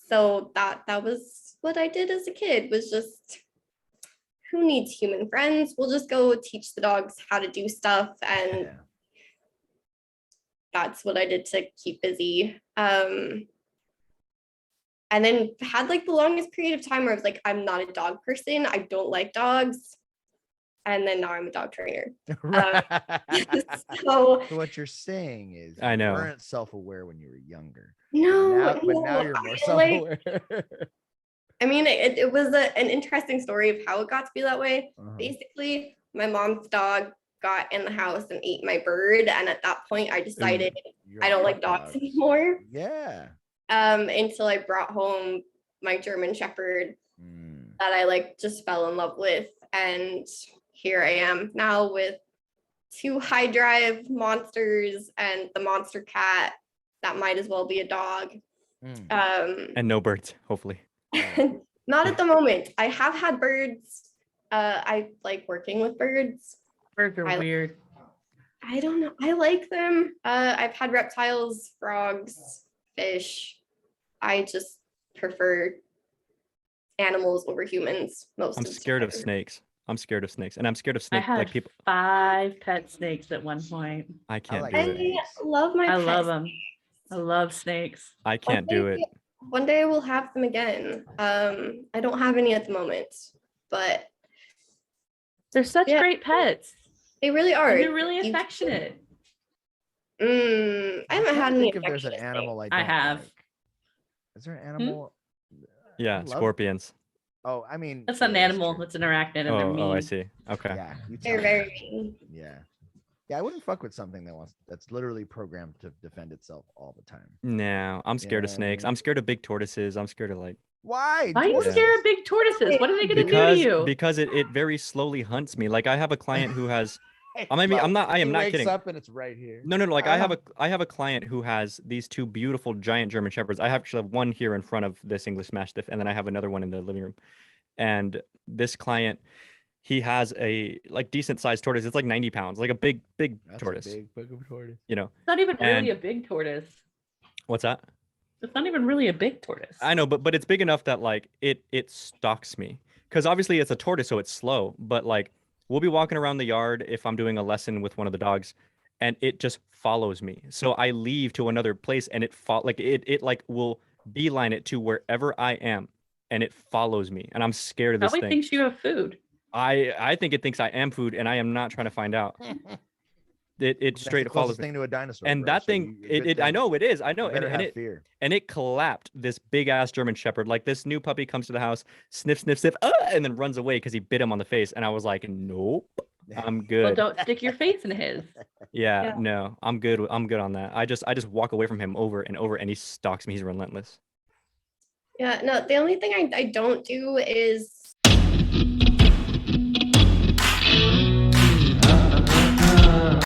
So that was what I did as a kid, was just, who needs human friends? We'll just go teach the dogs how to do stuff and that's what I did to keep busy. And then had like the longest period of time where I was like, I'm not a dog person. I don't like dogs. And then now I'm a dog trainer.
Right.
So
So what you're saying is
I
you
know.
weren't self-aware when you were younger.
no,
But now
no,
you're more
I, like,
self-aware.
I mean, it was an interesting story of how it got to be that way.
Uh-huh.
Basically, my mom's dog got in the house and ate my bird. And at that point, I decided
You're
I don't
like,
like
"Fuck
dogs anymore.
Yeah.
Until I brought home my German Shepherd
Mm.
that I like just fell in love with. And here I am now with 2 high drive monsters and the monster cat that might as well be a dog.
Mm.
And no birds, hopefully.
Not at the moment. I have had birds. I like working with birds.
Birds are weird.
I don't know. I like them. I've had reptiles, frogs, fish. I just prefer animals over humans most
I'm
of the
scared of
time.
snakes. I'm scared of snakes, and I'm scared of
I
snakes.
had
Like people,
5 pet snakes at one point.
I can't
like
do
I
it.
snakes.
love my
I
pets.
love them. I love snakes.
I can't do it.
One day we'll have them again. I don't have any at the moment, but
They're such
Yeah.
great pets.
they really are.
And they're really
You-
affectionate.
I haven't
I'm trying
had
to
any
think if there's an
affectionate
animal I
I
don't
have.
like. Is there an animal?
Yeah,
love-
scorpions.
Oh, I mean,
That's not an
yeah,
animal.
true.
It's an arachnid, and they're mean.
Oh, I see. Okay.
Yeah, you
They're
tell
very
me.
mean.
Yeah. Yeah, I wouldn't fuck with something that's literally programmed to defend itself all the time.
No, I'm scared of
Yeah.
snakes. I'm scared of big tortoises. I'm scared of like
Why?
Why are you
Tortoises-
scared of big tortoises? What are they gonna do to
because
you?
because it very slowly hunts me. Like I have a client who has I mean, I'm not- I am
He
not
wakes
kidding.
up and it's right here.
no like I have a client who has these 2 beautiful giant German shepherds. I actually have one here in front of this English Mastiff, and then I have another one in the living room. And this client, he has a like decent sized tortoise. It's like 90 pounds, like a big
That's
tortoise.
a big fucking tortoise.
You know
It's not even
and-
really a big tortoise.
what's that?
It's not even really a big tortoise.
I know, but it's big enough that like it stalks me, because obviously it's a tortoise, so it's slow. But like we'll be walking around the yard if I'm doing a lesson with one of the dogs, and it just follows me. So I leave to another place, and it will beeline it to wherever I am, and it follows me, and I'm scared of this
Probably
thing.
thinks you have food.
I think it thinks I am food, and I am not trying to find out. It
That's
straight
the
follows
closest
me.
thing to a dinosaur.
And
bro,
that
so
thing,
you're good
I
to-
know it is. I know,
you better
and
have
it
fear.
and it clapped this big ass German Shepherd. Like this new puppy comes to the house, sniff, and then runs away because he bit him on the face. And I was like, nope, I'm
Well,
good.
don't stick your face in his.
Yeah,
Yeah.
no, I'm good. I'm good on that. I just walk away from him over and over, and he stalks me. He's relentless.
Yeah, no, the only thing I don't do is